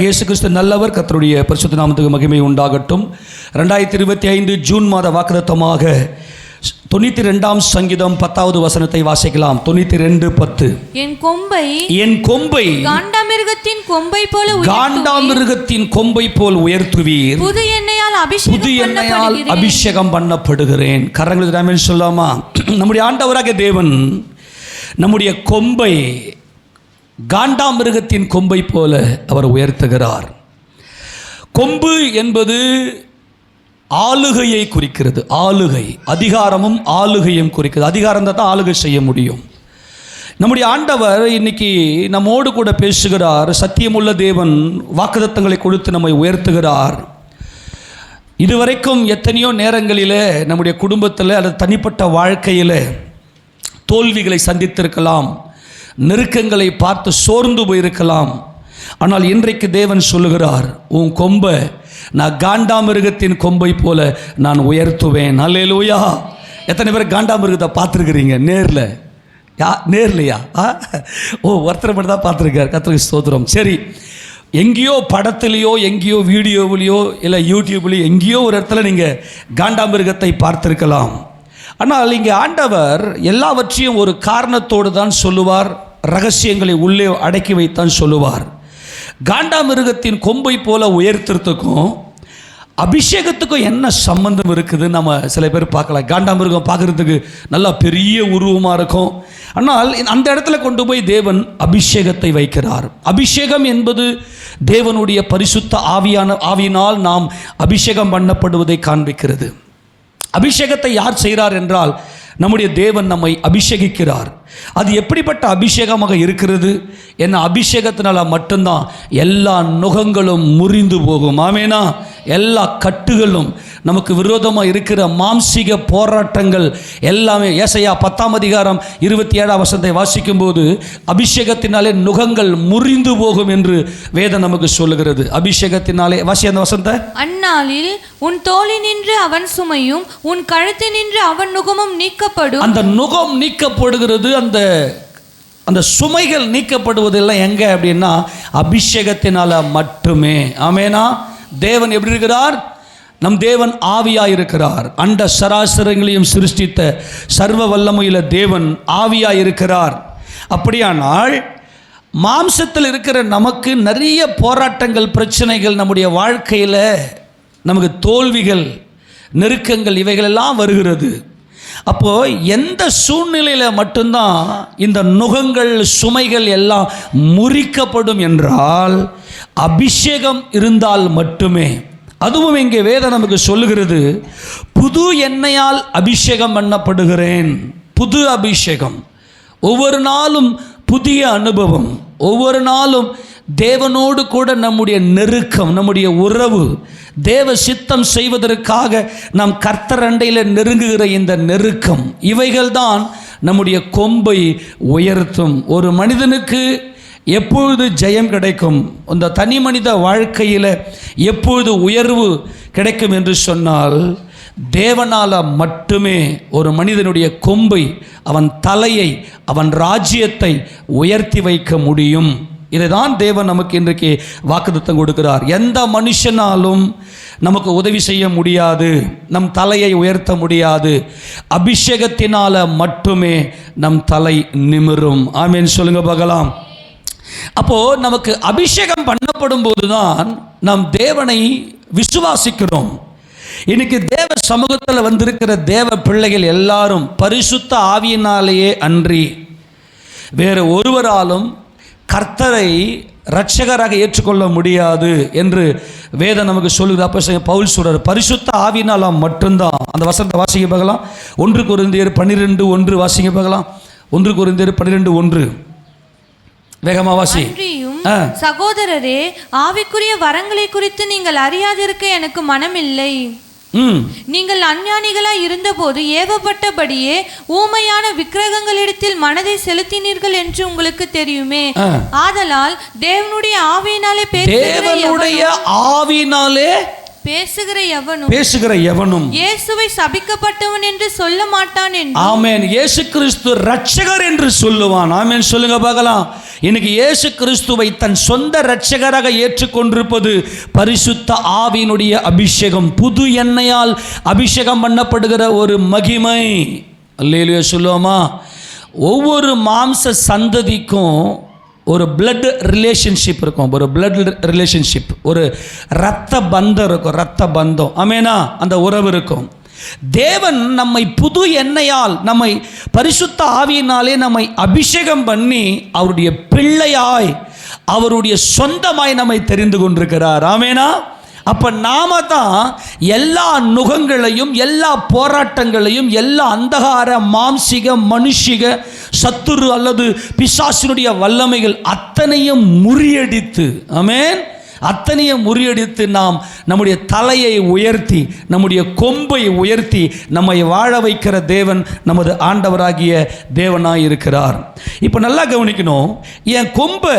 இயேசு கிறிஸ்து நல்லவர். கர்த்தருடைய பரிசுத்த நாமத்துக்கு மகிமை உண்டாகட்டும். 2025 ஜூன் மாத வாக்குத்தத்தமாக 92ஆம் சங்கீதம் 10வது வசனத்தை வாசிக்கலாம். 92:10. என் கொம்பை காண்டாமிருகத்தின் கொம்பை போல உயர்த்துவீர். புது எண்ணெயால் அபிஷேகம் பண்ணப்படுகிறேன். கரங்களுக்கு சொல்லாமா? நம்முடைய ஆண்டவராக தேவன் நம்முடைய கொம்பை காண்டாமிருகத்தின் கொம்பை போல அவர் உயர்த்துகிறார். கொம்பு என்பது ஆளுகையை குறிக்கிறது. ஆளுகை, அதிகாரமும் ஆளுகையும் குறிக்கிறது. அதிகாரம் தான் ஆளுகை செய்ய முடியும். நம்முடைய ஆண்டவர் இன்னைக்கு நம்மோடு கூட பேசுகிறார். சத்தியமுள்ள தேவன் வாக்குத்தத்தங்களை கொடுத்து நம்மை உயர்த்துகிறார். இதுவரைக்கும் எத்தனையோ நேரங்களில் நம்முடைய குடும்பத்தில் அல்லது தனிப்பட்ட வாழ்க்கையில் தோல்விகளை சந்தித்திருக்கலாம், நெருக்கங்களை பார்த்து சோர்ந்து போயிருக்கலாம். ஆனால் இன்றைக்கு தேவன் சொல்லுகிறார், உன் கொம்பை நான் காண்டாமிருகத்தின் கொம்பை போல நான் உயர்த்துவேன். அல்லேலூயா. எத்தனை பேர் காண்டாமிருகத்தை பார்த்துருக்குறீங்க நேரில்? நேர்லையா? ஒருத்தரை மட்டும் தான் பார்த்துருக்கார். கர்த்தருக்கு ஸ்தோத்திரம். சரி, எங்கேயோ படத்துலையோ எங்கேயோ வீடியோவிலையோ இல்லை யூடியூப்லேயோ எங்கேயோ ஒரு இடத்துல நீங்கள் காண்டாமிருகத்தை பார்த்துருக்கலாம். ஆனால் இங்கே ஆண்டவர் எல்லாவற்றையும் ஒரு காரணத்தோடு தான் சொல்லுவார். ரகசியங்களை உள்ளே அடக்கி வைத்தான் சொல்லுவார். காண்டாமிருகத்தின் கொம்பை போல உயர்த்துறதுக்கும் அபிஷேகத்துக்கும் என்ன சம்பந்தம் இருக்குது? நம்ம சில பேர் பார்க்கலாம். காண்டாமிருகம் பார்க்குறதுக்கு நல்லா பெரிய உருவமாக இருக்கும். ஆனால் அந்த இடத்துல கொண்டு போய் தேவன் அபிஷேகத்தை வைக்கிறார். அபிஷேகம் என்பது தேவனுடைய பரிசுத்த ஆவியினால் நாம் அபிஷேகம் பண்ணப்படுவதை காண்பிக்கிறது. அபிஷேகத்தை யார் செய்கிறார் என்றால் நம்முடைய தேவன் நம்மை அபிஷேகிக்கிறார். அது எப்படிப்பட்ட அபிஷேகமாக இருக்கிறது? என்ன அபிஷேகத்தினால மட்டும்தான் எல்லா நுகங்களும் முறிந்து போகும். ஆமேனா? எல்லா கட்டுகளும், நமக்கு விரோதமாக இருக்கிற மாம்சீக போராட்டங்கள் எல்லாமே. ஏசாயா 10ஆம் அதிகாரம் 27ஆம் வசனத்தை வாசிக்கும் போது அபிஷேகத்தினாலே நுகங்கள் முறிந்து போகும் என்று வேதம் நமக்கு சொல்லுகிறது. அபிஷேகத்தினாலே வாசி அந்த வசனத்தை. அந்நாளில் உன் தோளில் நின்று அவன் சுமையும் உன் கழுத்தில் நின்று அவன் நுகமும் நீக்கப்படும். அந்த நுகம் நீக்கப்படுகிறது. அந்த சுமைகள் நீக்கப்படுவதெல்லாம் எங்க அப்படின்னா அபிஷேகத்தினால மட்டுமே. ஆமேனா? தேவன் எப்படி இருக்கிறார்? நம் தேவன் ஆவியாய் இருக்கிறார். அண்ட சராசரங்களையும் சிருஷ்டித்த சர்வ வல்லமையுள்ள தேவன் ஆவியாய் இருக்கிறார். அப்படியானால் மாம்சத்தில் இருக்கிற நமக்கு நிறைய போராட்டங்கள், பிரச்சனைகள், நம்முடைய வாழ்க்கையில் நமக்கு தோல்விகள், நெருக்கங்கள் இவைகளெல்லாம் வருகிறது. அப்போது எந்த சூழ்நிலையில் மட்டும்தான் இந்த நுகங்கள், சுமைகள் எல்லாம் முறிக்கப்படும் என்றால் அபிஷேகம் இருந்தால் மட்டுமே. அதுவும் இங்கே வேதம் நமக்கு சொல்லுகிறது, புது எண்ணெயால் அபிஷேகம் பண்ணப்படுகிறேன். புது அபிஷேகம். ஒவ்வொரு நாளும் புதிய அனுபவம். ஒவ்வொரு நாளும் தேவனோடு கூட நம்முடைய நெருக்கம், நம்முடைய உறவு, தேவ சித்தம் செய்வதற்காக நாம் கர்த்தர் அண்டையில் நெருங்குகிற இந்த நெருக்கம், இவைகள்தான் நம்முடைய கொம்பை உயர்த்தும். ஒரு மனிதனுக்கு எப்பொழுது ஜெயம் கிடைக்கும், அந்த தனி மனித வாழ்க்கையில் எப்பொழுது உயர்வு கிடைக்கும் என்று சொன்னால் தேவனால மட்டுமே ஒரு மனிதனுடைய கொம்பை, அவன் தலையை, அவன் ராஜ்யத்தை உயர்த்தி வைக்க முடியும். இதைதான் தேவன் நமக்கு இன்றைக்கு வாக்குத்தத்தம் கொடுக்கிறார். எந்த மனுஷனாலும் நமக்கு உதவி செய்ய முடியாது, நம் தலையை உயர்த்த முடியாது. அபிஷேகத்தினால மட்டுமே நம் தலை நிமிரும். ஆமேன் சொல்லுங்க பார்க்கலாம். அப்போது நமக்கு அபிஷேகம் பண்ணப்படும் போதுதான் நாம் தேவனை விசுவாசிக்கிறோம். இன்னைக்கு தேவ சமூகத்தில் வந்திருக்கிற தேவ பிள்ளைகள் எல்லாரும் பரிசுத்த ஆவியினாலேயே அன்றி வேறு ஒருவராலும் கர்த்தரை இரட்சகராக ஏற்றுக்கொள்ள முடியாது என்று வேதம் நமக்கு சொல்லுது. அப்போ பவுல் சொல்றார், பரிசுத்த ஆவியினால மட்டும்தான். அந்த வசனத்தை வாசிக்க பார்க்கலாம். 1 கொரிந்தியர் 12:1 வாசிக்க பார்க்கலாம். 1 கொரிந்தியர் 12:1 வேகமா வாசி. சகோதரரே, ஆவிக்குரிய வரங்களை குறித்து நீங்கள் அறியாதிருக்க எனக்கு மனமில்லை. நீங்கள் அஞ்ஞானிகளாய் இருந்தபோது ஏவப்பட்டபடியே ஊமையான விக்கிரகங்களிடத்தில் மனதை செலுத்தினீர்கள் என்று உங்களுக்கு தெரியுமே. ஆதலால் தேவனுடைய ஆவியினாலே பேசுகிற எவனும் இயேசுவை சபிக்கப்பட்டவன் என்று சொல்ல மாட்டான் என்று. ஆமென். இயேசு கிறிஸ்து இரட்சகர் என்று சொல்லுவான். ஆமென் சொல்லுங்க பார்க்கலாம். இன்னைக்கு இயேசு கிறிஸ்துவை தன் சொந்த இரட்சகராக ஏற்றுக்கொண்டிருப்பது பரிசுத்த ஆவியினுடைய அபிஷேகம், புது எண்ணெயால் அபிஷேகம் பண்ணப்படுகிற ஒரு மகிமை. அல்லேலூயா சொல்லுவோமா? ஒவ்வொரு மாம்ச சந்ததிக்கும் ஒரு பிளட் ரிலேஷன்ஷிப் இருக்கும், ஒரு பிளட் ரிலேஷன்ஷிப், ஒரு இரத்த பந்தம் இருக்கும், இரத்த பந்தம். ஆமேனா? அந்த உறவு இருக்கும். தேவன் நம்மை புது எண்ணெயால், நம்மை பரிசுத்த ஆவியினாலே நம்மை அபிஷேகம் பண்ணி அவருடைய பிள்ளையாய், அவருடைய சொந்தமாய் நம்மை தெரிந்து கொண்டிருக்கிறார். ஆமேனா? அப்போ நாம தான் எல்லா நுகங்களையும், எல்லா போராட்டங்களையும், எல்லா அந்தகார மாம்சிக மனுஷிக சத்துரு அல்லது பிசாசினுடைய வல்லமைகள் அத்தனையும் முறியடித்து, ஆமென், அத்தனையும் முறியடித்து நாம் நம்முடைய தலையை உயர்த்தி, நம்முடைய கொம்பை உயர்த்தி நம்மை வாழ வைக்கிற தேவன் நமது ஆண்டவராகிய தேவனாய் இருக்கிறார். இப்போ நல்லா கவனிக்கணும். என் கொம்பை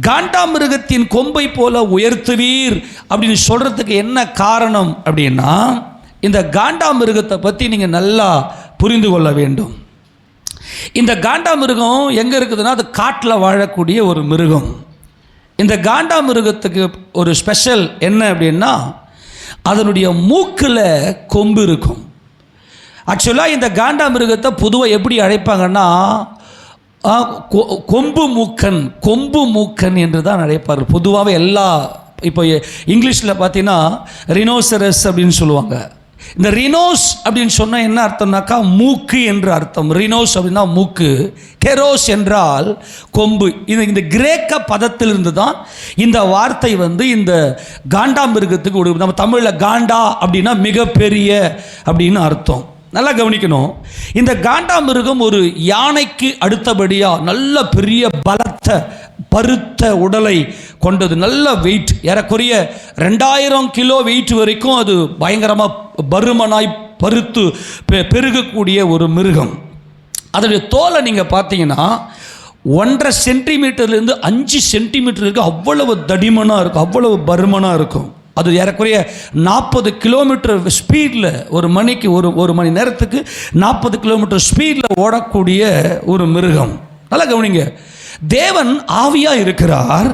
காண்டாமிருகத்தின் கொம்பை போல உயர்த்துவீர் அப்படின்னு சொல்கிறதுக்கு என்ன காரணம் அப்படின்னா, இந்த காண்டாமிருகத்தை பற்றி நீங்கள் நல்லா புரிந்து கொள்ள வேண்டும். இந்த காண்டாமிருகம் எங்கே இருக்குதுன்னா, அது காட்டில் வாழக்கூடிய ஒரு மிருகம். இந்த காண்டாமிருகத்துக்கு ஒரு ஸ்பெஷல் என்ன அப்படின்னா, அதனுடைய மூக்கில் கொம்பு இருக்கும். ஆக்சுவலாக இந்த காண்டாமிருகத்தை பொதுவாக எப்படி அழைப்பாங்கன்னா, கொம்பு மூக்கன் என்று தான் அழைப்பார் பொதுவாகவே. எல்லா இப்போ இங்கிலீஷில் பார்த்தீங்கன்னா ரினோசரஸ் அப்படின்னு சொல்லுவாங்க. இந்த ரினோஸ் அப்படின்னு சொன்னால் என்ன அர்த்தம்னாக்கா மூக்கு என்று அர்த்தம். ரினோஸ் அப்படின்னா மூக்கு, கெரோஸ் என்றால் கொம்பு. இந்த கிரேக்க பதத்திலிருந்து தான் இந்த வார்த்தை இந்த காண்டாமிருகத்துக்கு ஒரு, நம்ம தமிழில் காண்டா அப்படின்னா மிகப்பெரிய அப்படின்னு அர்த்தம். நல்லா கவனிக்கணும். இந்த காண்டாமிருகம் ஒரு யானைக்கு அடுத்தபடியாக நல்ல பெரிய பலத்த பருத்த உடலை கொண்டது, நல்ல வெயிட், ஏறக்குறைய 2000 கிலோ வெயிட் வரைக்கும் அது பயங்கரமாக பருமனாய் பருத்து பெருகக்கூடிய ஒரு மிருகம். அதனுடைய தோலை நீங்கள் பார்த்தீங்கன்னா 1.5 சென்டிமீட்டர்லேருந்து 5 சென்டிமீட்டர் இருக்குது. அவ்வளவு தடிமனாக இருக்கும், அவ்வளவு பருமனாக இருக்கும். அது ஏறக்குறைய 40 கிலோமீட்டர் ஸ்பீடில் ஒரு மணிக்கு, ஒரு மணி நேரத்துக்கு 40 கிலோமீட்டர் ஸ்பீடில் ஓடக்கூடிய ஒரு மிருகம். நல்லா கவனிங்க. தேவன் ஆவியாக இருக்கிறார்,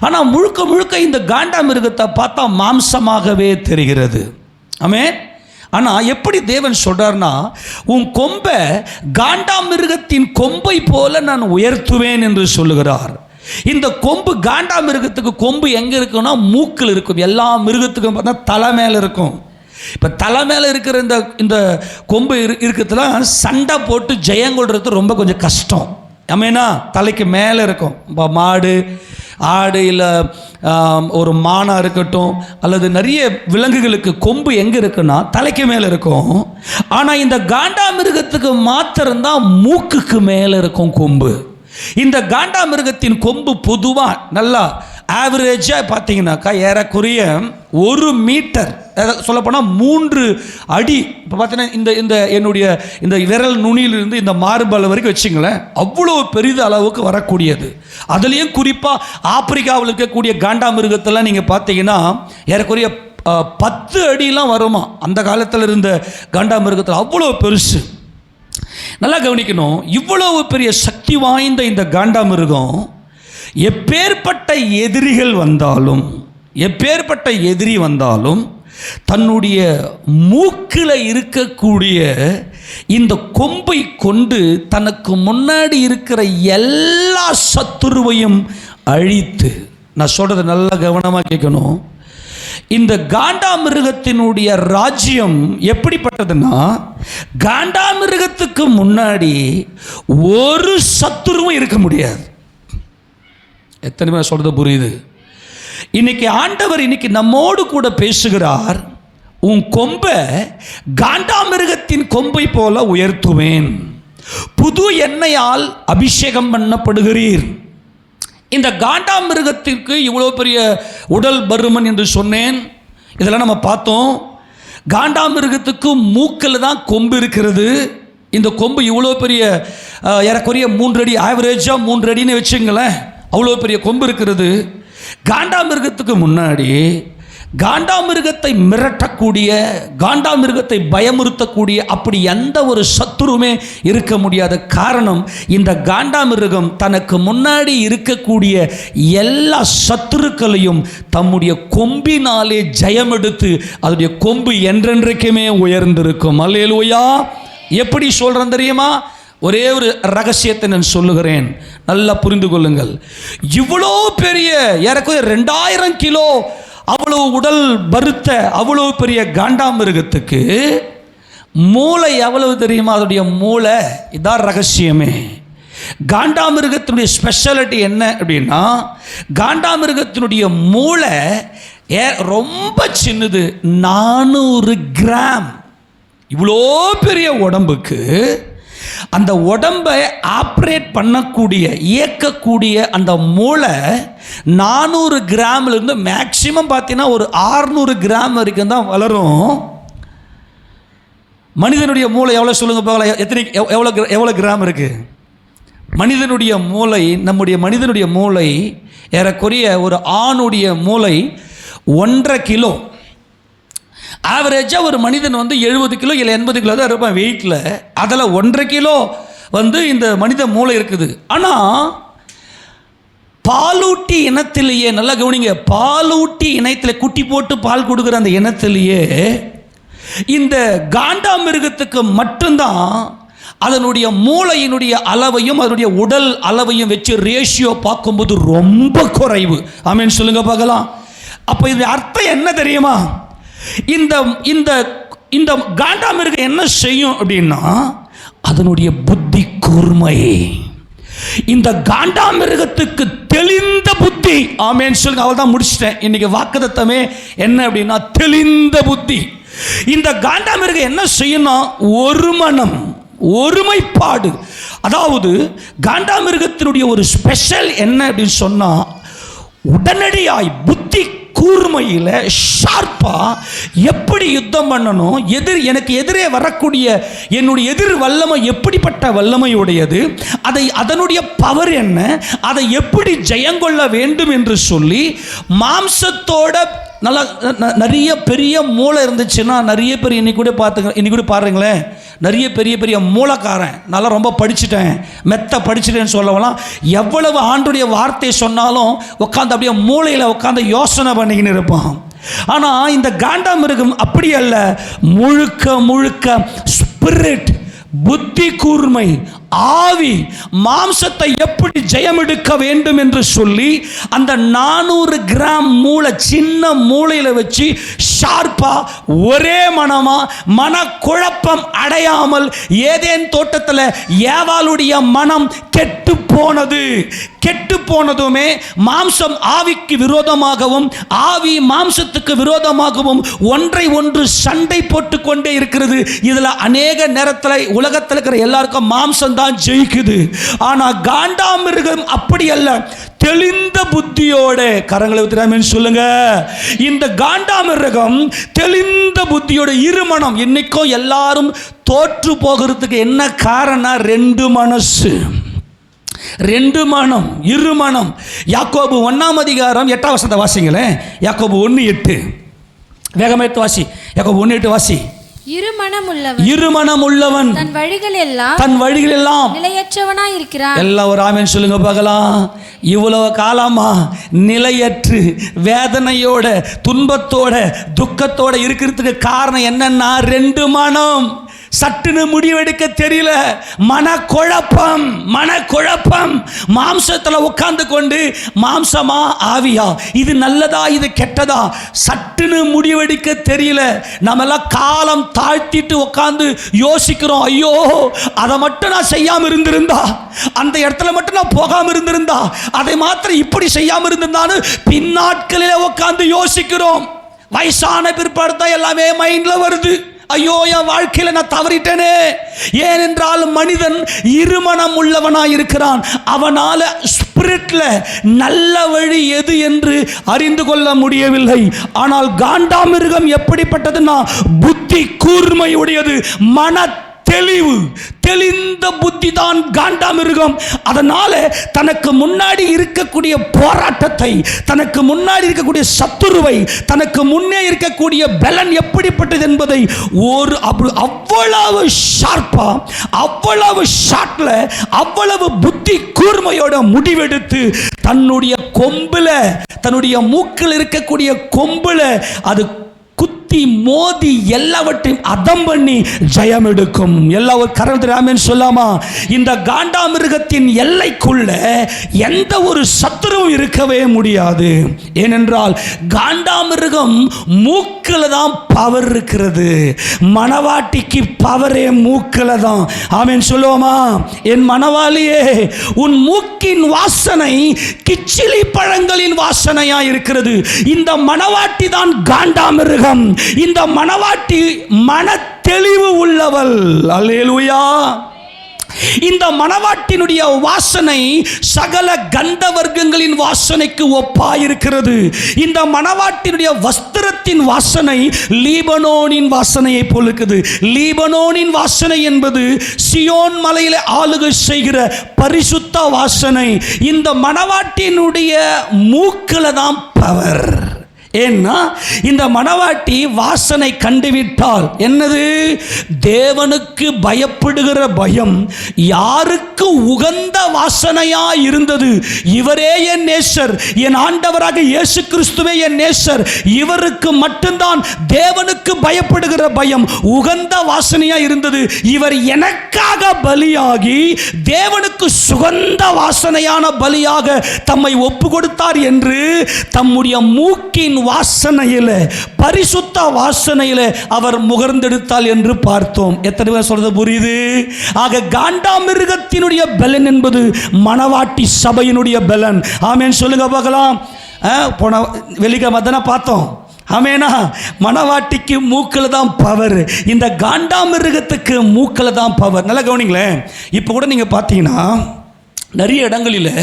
ஆனால் முழுக்க முழுக்க இந்த காண்டாமிருகத்தை பார்த்தா மாம்சமாகவே தெரிகிறது. ஆமென். ஆனால் எப்படி தேவன் சொல்கிறார்னா, உன் கொம்பை காண்டாமிருகத்தின் கொம்பை போல நான் உயர்த்துவேன் என்று சொல்லுகிறார். இந்த கொம்பு, காண்டாமிருகத்துக்கு கொம்பு எங்கே இருக்குன்னா மூக்கில் இருக்கும். எல்லா மிருகத்துக்கும் பார்த்தா தலை மேலே இருக்கும். இப்போ தலை மேலே இருக்கிற இந்த கொம்பு இருக்கிறதுலாம் சண்டை போட்டு ஜெயங்கொள்றது ரொம்ப கொஞ்சம் கஷ்டம். ஆமேனா? தலைக்கு மேலே இருக்கும். இப்போ மாடு, ஆடு, இல்லை ஒரு மானாக இருக்கட்டும், அல்லது நிறைய விலங்குகளுக்கு கொம்பு எங்கே இருக்குன்னா தலைக்கு மேலே இருக்கும். ஆனால் இந்த காண்டாமிருகத்துக்கு மாத்திரம்தான் மூக்குக்கு மேலே இருக்கும் கொம்பு. இந்த காண்டாமிருகத்தின் கொம்பு பொதுவாக நல்லா ஆவரேஜாக பார்த்தீங்கன்னாக்கா ஏறக்குறைய 1 மீட்டர், சொல்லப்போனால் 3 அடி. இப்போ பார்த்தீங்கன்னா இந்த என்னுடைய இந்த விரல் நுனியிலிருந்து இந்த மார்பல் வரைக்கும் வச்சுங்களேன், அவ்வளோ பெரித அளவுக்கு வரக்கூடியது. அதுலேயும் குறிப்பாக ஆப்பிரிக்காவில் இருக்கக்கூடிய காண்டாமிருகத்தெல்லாம் நீங்கள் பார்த்தீங்கன்னா ஏறக்குறைய 10 அடிலாம் வருமா. அந்த காலத்தில் இருந்த காண்டாமிருகத்தில் அவ்வளோ பெருசு. நல்லா கவனிக்கணும். இவ்வளவு பெரிய சக்தி வாய்ந்த இந்த காண்டாமிருகம் எப்பேற்பட்ட எதிரிகள் வந்தாலும், எப்பேற்பட்ட எதிரி வந்தாலும் தன்னுடைய மூக்கில் இருக்கக்கூடிய இந்த கொம்பை கொண்டு தனக்கு முன்னாடி இருக்கிற எல்லா சத்துருவையும் அழித்து, நான் சொல்கிறத நல்லா கவனமாக கேட்கணும். இந்த காண்டாமிருகத்தினுடைய ராஜ்யம் எப்படிப்பட்டதுன்னா, காண்டாமிருகத்துக்கு முன்னாடி ஒரு சத்துருவும் இருக்க முடியாது. எத்தனை பேர் சொல்றது புரியுது? இன்னைக்கு ஆண்டவர் இன்னைக்கு நம்மோடு கூட பேசுகிறார். உன் கொம்பை காண்டாமிருகத்தின் கொம்பை போல உயர்த்துவேன், புது எண்ணெயால் அபிஷேகம் பண்ணப்படுகிறீர். இந்த காண்டாமிருகத்திற்கு இவ்வளோ பெரிய உடல் பருமன் என்று சொன்னேன். இதெல்லாம் நம்ம பார்த்தோம். காண்டாமிருகத்துக்கு மூக்கில் தான் கொம்பு இருக்கிறது. இந்த கொம்பு இவ்வளோ பெரிய ஏறக்குறைய 3 அடி, ஆவரேஜாக 3 அடின்னு வச்சுங்களேன், அவ்வளோ பெரிய கொம்பு இருக்கிறது. காண்டாமிருகத்துக்கு முன்னாடி காண்டாமிருகத்தை மிரட்டக்கூடிய, காண்டாமிருகத்தை பயமுறுத்தக்கூடிய அப்படி எந்த ஒரு சத்துருமே இருக்க முடியாத காரணம், இந்த காண்டாமிருகம் தனக்கு முன்னாடி இருக்கக்கூடிய எல்லா சத்துருக்களையும் தம்முடைய கொம்பினாலே ஜெயமெடுத்து அதனுடைய கொம்பு என்றென்றைக்குமே உயர்ந்திருக்கும். அல்லேலூயா. எப்படி சொல்றேன் தெரியுமா? ஒரே ஒரு ரகசியத்தை நான் சொல்லுகிறேன், நல்லா புரிந்து கொள்ளுங்கள். இவ்வளோ பெரிய ஏறக்குறைய 2000 கிலோ அவ்வளவு உடல் பருத்த அவ்வளவு பெரிய காண்டாமிருகத்துக்கு மூளை எவ்வளவு தெரியுமா? அதோடைய மூளை, இதான் ரகசியமே. காண்டாமிருகத்தினுடைய ஸ்பெஷாலிட்டி என்ன அப்படின்னா, காண்டாமிருகத்தினுடைய மூளை ரொம்ப சின்னது, 400 கிராம். இவ்வளோ பெரிய உடம்புக்கு அந்த உடம்பை ஆப்ரேட் பண்ணக்கூடிய, இயக்கக்கூடிய அந்த மூளை 400 கிராம்லேருந்து மேக்சிமம் பார்த்தீங்கன்னா ஒரு 600 கிராம் வரைக்கும் தான் வளரும். மனிதனுடைய மூளை எவ்வளோ சொல்லுங்க போகல? எவ்வளோ கிராம் இருக்குது மனிதனுடைய மூளை? நம்முடைய மனிதனுடைய மூளை ஏறக்குறைய ஒரு ஆணுடைய மூளை 1.5 கிலோ. ஆவரேஜாக ஒரு மனிதன் 70 கிலோ இல்லை 80 கிலோ தான் இருப்பான் வெயிட்டில். அதில் 1.5 கிலோ இந்த மனித மூளை இருக்குது. ஆனால் பாலூட்டி இனத்திலேயே, நல்லா கவனிங்க, பாலூட்டி இனத்தில் குட்டி போட்டு பால் கொடுக்குற அந்த இனத்திலேயே இந்த காண்டாமிருகத்துக்கு மட்டும்தான் அதனுடைய மூளையினுடைய அளவையும் அதனுடைய உடல் அளவையும் வச்சு ரேஷியோ பார்க்கும்போது ரொம்ப குறைவு. ஆமீன் சொல்லுங்க பார்க்கலாம். அப்போ இது அர்த்தம் என்ன தெரியுமா? இந்த இந்த இந்த காண்டாமிருகம் என்ன செய்யும் அப்படின்னா, அதனுடைய புத்தி கூர்மை. இந்த காண்டாமிருகத்துக்கு தெளிந்த புத்தி. ஆமேன் சொல்லுங்க. அவள் தான் முடிச்சிட்டேன். இன்னைக்கு வாக்குத்தத்தமே என்ன அப்படின்னா, தெளிந்த புத்தி. இந்த காண்டாமிருகம் என்ன செய்யணும்? ஒரு மனம், ஒருமைப்பாடு. அதாவது காண்டாமிருகத்தினுடைய ஒரு ஸ்பெஷல் என்ன அப்படின்னு சொன்னா, உடனடியாய் புத்தி கூர்மையில் ஷார்ப்பா எப்படி யுத்தம் பண்ணணும், எனக்கு எதிரே வரக்கூடிய என்னுடைய எதிர் வல்லமை எப்படிப்பட்ட வல்லமையுடையது, அதனுடைய பவர் என்ன, அதை எப்படி ஜெயங்கொள்ள வேண்டும் என்று சொல்லி மாம்சத்தோட நல்லா நிறைய பெரிய மூளை இருந்துச்சுன்னா, நிறைய பேர் இன்னைக்கு கூட பாருங்களேன், நிறைய பெரிய பெரிய மூளைக்காரன், நல்லா ரொம்ப படிச்சுட்டேன், மெத்த படிச்சுட்டேன்னு சொல்லலாம், எவ்வளவு ஆண்டுடைய வார்த்தை சொன்னாலும் உட்காந்து அப்படியே மூளையில் உட்காந்து யோசனை பண்ணிக்கின்னு இருப்பான். ஆனால் இந்த காண்டாமிருகம் அப்படி அல்ல, முழுக்க முழுக்க ஸ்பிரிட், புத்தி கூர்மை, ஆவி, மாம்சத்தை எப்படி ஜெயமெடுக்க வேண்டும் என்று சொல்லி அந்த 400 கிராம் மூளை, சின்ன மூளையில் வச்சு ஷார்ப்பா ஒரே மனமா, மனக்குழப்பம் அடையாமல், ஏதேன் தோட்டத்தில் ஏவாளுடைய மனம் கெட்டு போனது. கெட்டு போனதுமே மாம்சம் ஆவிக்கு விரோதமாகவும் ஆவி மாம்சத்துக்கு விரோதமாகவும் ஒன்றை ஒன்று சண்டை போட்டு கொண்டே இருக்கிறது. இதில் அநேக நேரத்தில் உலகத்தில் இருக்கிற எல்லாருக்கும் மாம்சம் தான் ஜெயிக்குது. ஆனால் காண்டாமிருகம் அப்படி அல்ல, தெளிந்த புத்தியோட, கரங்களை ஊத்துறாமேன்னு சொல்லுங்க. இந்த காண்டாமிருகம் தெளிந்த புத்தியோட இருமனம். இன்னைக்கும் எல்லாரும் தோற்று போகிறதுக்கு என்ன காரணம்? 2 மனசு, 2 மனம், இருமனம். யாக்கோபு 1ஆம் அதிகாரம் 8ஆம் வசனத்தை வாசிங்களேன். யாக்கோபு 1:8 வேகமேத்து வாசி. யாக்கோபு 1:8 வாசி. இருமனம் உள்ளவன் தன் வழிகள் எல்லாம் நிலையற்றவனாய் இருக்கிறான். எல்லாம் ஒரு ஆமென் சொல்லுங்க பார்க்கலாம். இவ்வளவு காலமா நிலையற்று வேதனையோட துன்பத்தோட துக்கத்தோட இருக்கிறதுக்கு காரணம் என்னன்னா, 2 மனம். சட்டுன்னு முடிவெடுக்க தெரியல, மனக்குழப்பம். மாம்சத்தில் உட்கார்ந்து கொண்டு, மாம்சமா ஆவியா, இது நல்லதா இது கெட்டதா, சட்டுன்னு முடிவெடுக்க தெரியல. நம்மெல்லாம் காலம் தாழ்த்திட்டு உட்கார்ந்து யோசிக்கிறோம், ஐயோ அதை மட்டும் நான் செய்யாம இருந்திருந்தா, அந்த இடத்துல மட்டும் நான் போகாம இருந்திருந்தா, அதை மாத்திரம் இப்படி செய்யாம இருந்திருந்தான்னு பின்னாட்களிலே உட்கார்ந்து யோசிக்கிறோம். வயசான பிற்பாடு தான் எல்லாமே மைண்ட்ல வருது. ஐயோ என் வாழ்க்கையில் நான் தவறிட்டேனே. ஏனென்றால் மனிதன் இருமனம் உள்ளவனாய் இருக்கிறான். அவனால் ஸ்பிரிட்ல நல்ல வழி எது என்று அறிந்து கொள்ள முடியவில்லை. ஆனால் காண்டாமிருகம் எப்படிப்பட்டதுன்னா, புத்தி கூர்மையுடையது, மன தெளிந்த புத்தி தான் காண்டாமிருகம். அதனால தனக்கு முன்னாடி இருக்கக்கூடிய போராட்டத்தை, தனக்கு முன்னாடி இருக்கக்கூடிய சத்துருவை, தனக்கு முன்னே இருக்கக்கூடிய பலன் எப்படிப்பட்டது என்பதை அவ்வளவு ஷார்ப்பா, அவ்வளவு ஷார்ட்ல, அவ்வளவு புத்தி கூர்மையோட முடிவெடுத்து தன்னுடைய கொம்புல, தன்னுடைய மூக்கில் இருக்கக்கூடிய கொம்புல அது குத்தி மோதி எல்லாவற்றையும் அதம் பண்ணி ஜெயம் எடுக்கும். எல்லா ஒரு கரத்தில் சொல்லாமா? இந்த காண்டாமிருகத்தின் எல்லைக்குள்ள எந்த ஒரு சத்துருவும் இருக்கவே முடியாது. ஏனென்றால் காண்டாமிருகம் மூக்கில் தான் பவர் இருக்கிறது. மணவாட்டிக்கு பவரே மூக்கில் தான். ஆமென் சொல்லுவோமா? என் மணவாளியே, உன் மூக்கின் வாசனை கிச்சிலி பழங்களின் வாசனையா இருக்கிறது. இந்த மணவாட்டி தான் காண்டாமிருகம். இந்த மணவாட்டி மன தெளிவு உள்ளவள். அல்லேலூயா. இந்த மணவாட்டினுடைய வாசனை சகல கந்த வர்க்கங்களின் வாசனைக்கு ஒப்பாயிருக்கிறது. இந்த மணவாட்டினுடைய வஸ்திரத்தின் வாசனை லீபனோனின் வாசனையை போல் இருக்குது. லீபனோனின் வாசனை என்பது சியோன் மலையில ஆளுகை செய்கிற பரிசுத்த வாசனை. இந்த மணவாட்டினுடைய மூக்கில் தான் பவர். ஏன்னா இந்த மணவாட்டி வாசனை கண்டுவிட்டால் என்னது? தேவனுக்கு பயப்படுகிற பயம் யாருக்கு உகந்த வாசனையா இருந்தது? இவரே என் நேசர், என் ஆண்டவராக இயேசு கிறிஸ்துவே என் நேசர், இவருக்கு மட்டும்தான் தேவனுக்கு பயப்படுகிற பயம் உகந்த வாசனையா இருந்தது. இவர் எனக்காக பலியாகி தேவனுக்கு சுகந்த வாசனையான பலியாக தம்மை ஒப்பு கொடுத்தார் என்று தம்முடைய மூக்கின் வாசனையில, பரிசுத்த வாசனையில அவர் முகர்ந்தெடுத்தால் என்று பார்த்தோம். எத்தனை பேர் சொல்றது புரியுது? ஆக காண்டாமிருகத்தினுடைய பலன் என்பது மணவாட்டி சபையினுடைய பலன். ஆமென் சொல்லுங்க பார்க்கலாம். போன வெள்ளிக்கிழமை தானே பார்த்தோம். ஆமெனா? மணவாட்டிக்கு மூக்கில் தான் பவர், இந்த காண்டாமிருகத்துக்கு மூக்கில் தான் பவர். நல்லா கவனிங்களேன். இப்போ கூட நீங்க பார்த்தீங்கன்னா நிறைய இடங்களில்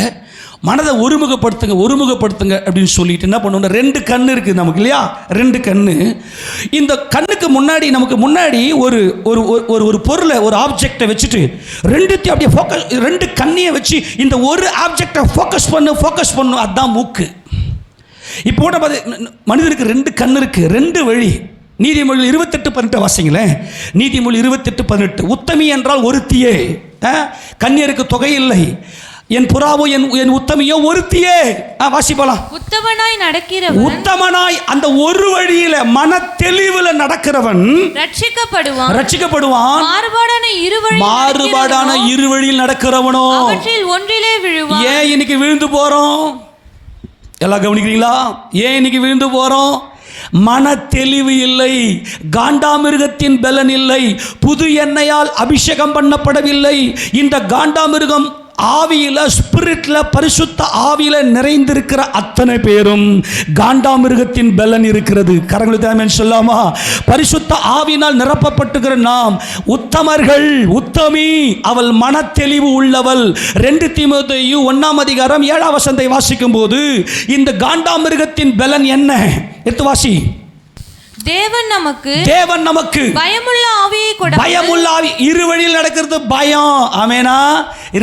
மனதை ஒருமுகப்படுத்துங்க அப்படின்னு சொல்லிட்டு என்ன பண்ணுவோம்? 2 கண்ணு இருக்குது நமக்கு இல்லையா? 2 கண்ணு. இந்த கண்ணுக்கு முன்னாடி, நமக்கு முன்னாடி ஒரு ஒரு ஒரு பொருளை, ஒரு ஆப்ஜெக்டை வச்சுட்டு ரெண்டுத்தையும் அப்படியே ஃபோக்கஸ், 2 கண்ணையை வச்சு இந்த ஒரு ஆப்ஜெக்டை ஃபோக்கஸ் பண்ணும். அதுதான் மூக்கு. இப்போ கூட மனிதனுக்கு 2 கண்ணு இருக்கு, 2 வழி. நீதிமொழி 28:18 வாசிங்களேன். நீதிமொழி 28:18. உத்தமி என்றால் ஒருத்தியே, கன்னியருக்கு தொகை இல்லை. என் புறாவோ என் உத்தமியோ ஒருத்தியே. வாசிப்பலாம். உத்தமனாய் அந்த ஒரு வழியில மன தெளிவுல நடக்கிறவன் ரட்சிக்கப்படுவான். மாறுபாடான இரு வழியில் நடக்கிறவனோ ஒன்றிலே விழுவான். ஏன் இன்னைக்கு விழுந்து போறோம்? எல்லாம் கவனிக்கிறீங்களா? ஏன் இன்னைக்கு விழுந்து போறோம்? மன தெளிவு இல்லை, காண்டாமிருகத்தின் பலன் இல்லை, புது எண்ணெயால் அபிஷேகம் பண்ணப்படவில்லை. இந்த காண்டாமிருகம் ஆவியில, ஸ்பிரிட்ல, பரிசுத்த ஆவியில நிறைந்திருக்கிற அத்தனை பேரும் காண்டாமிருகத்தின் பலன் இருக்கிறது. கரங்களுக்கு சொல்லாமா? பரிசுத்த ஆவியினால் நிரப்பப்பட்டுகிற நாம் உத்தமர்கள். உத்தமி அவள் மன தெளிவு உள்ளவள். 2 தீமோத்தேயு 1:7 வாசிக்கும் போது இந்த காண்டாமிருகத்தின் பலன் என்ன? எடுத்து வாசி. தேவன் நமக்கு பயமுள்ள ஆவியை கொடுத்தார். பயமுள்ள ஆவி. இரு வழியில் நடக்கிறது பயம். ஆமெனா?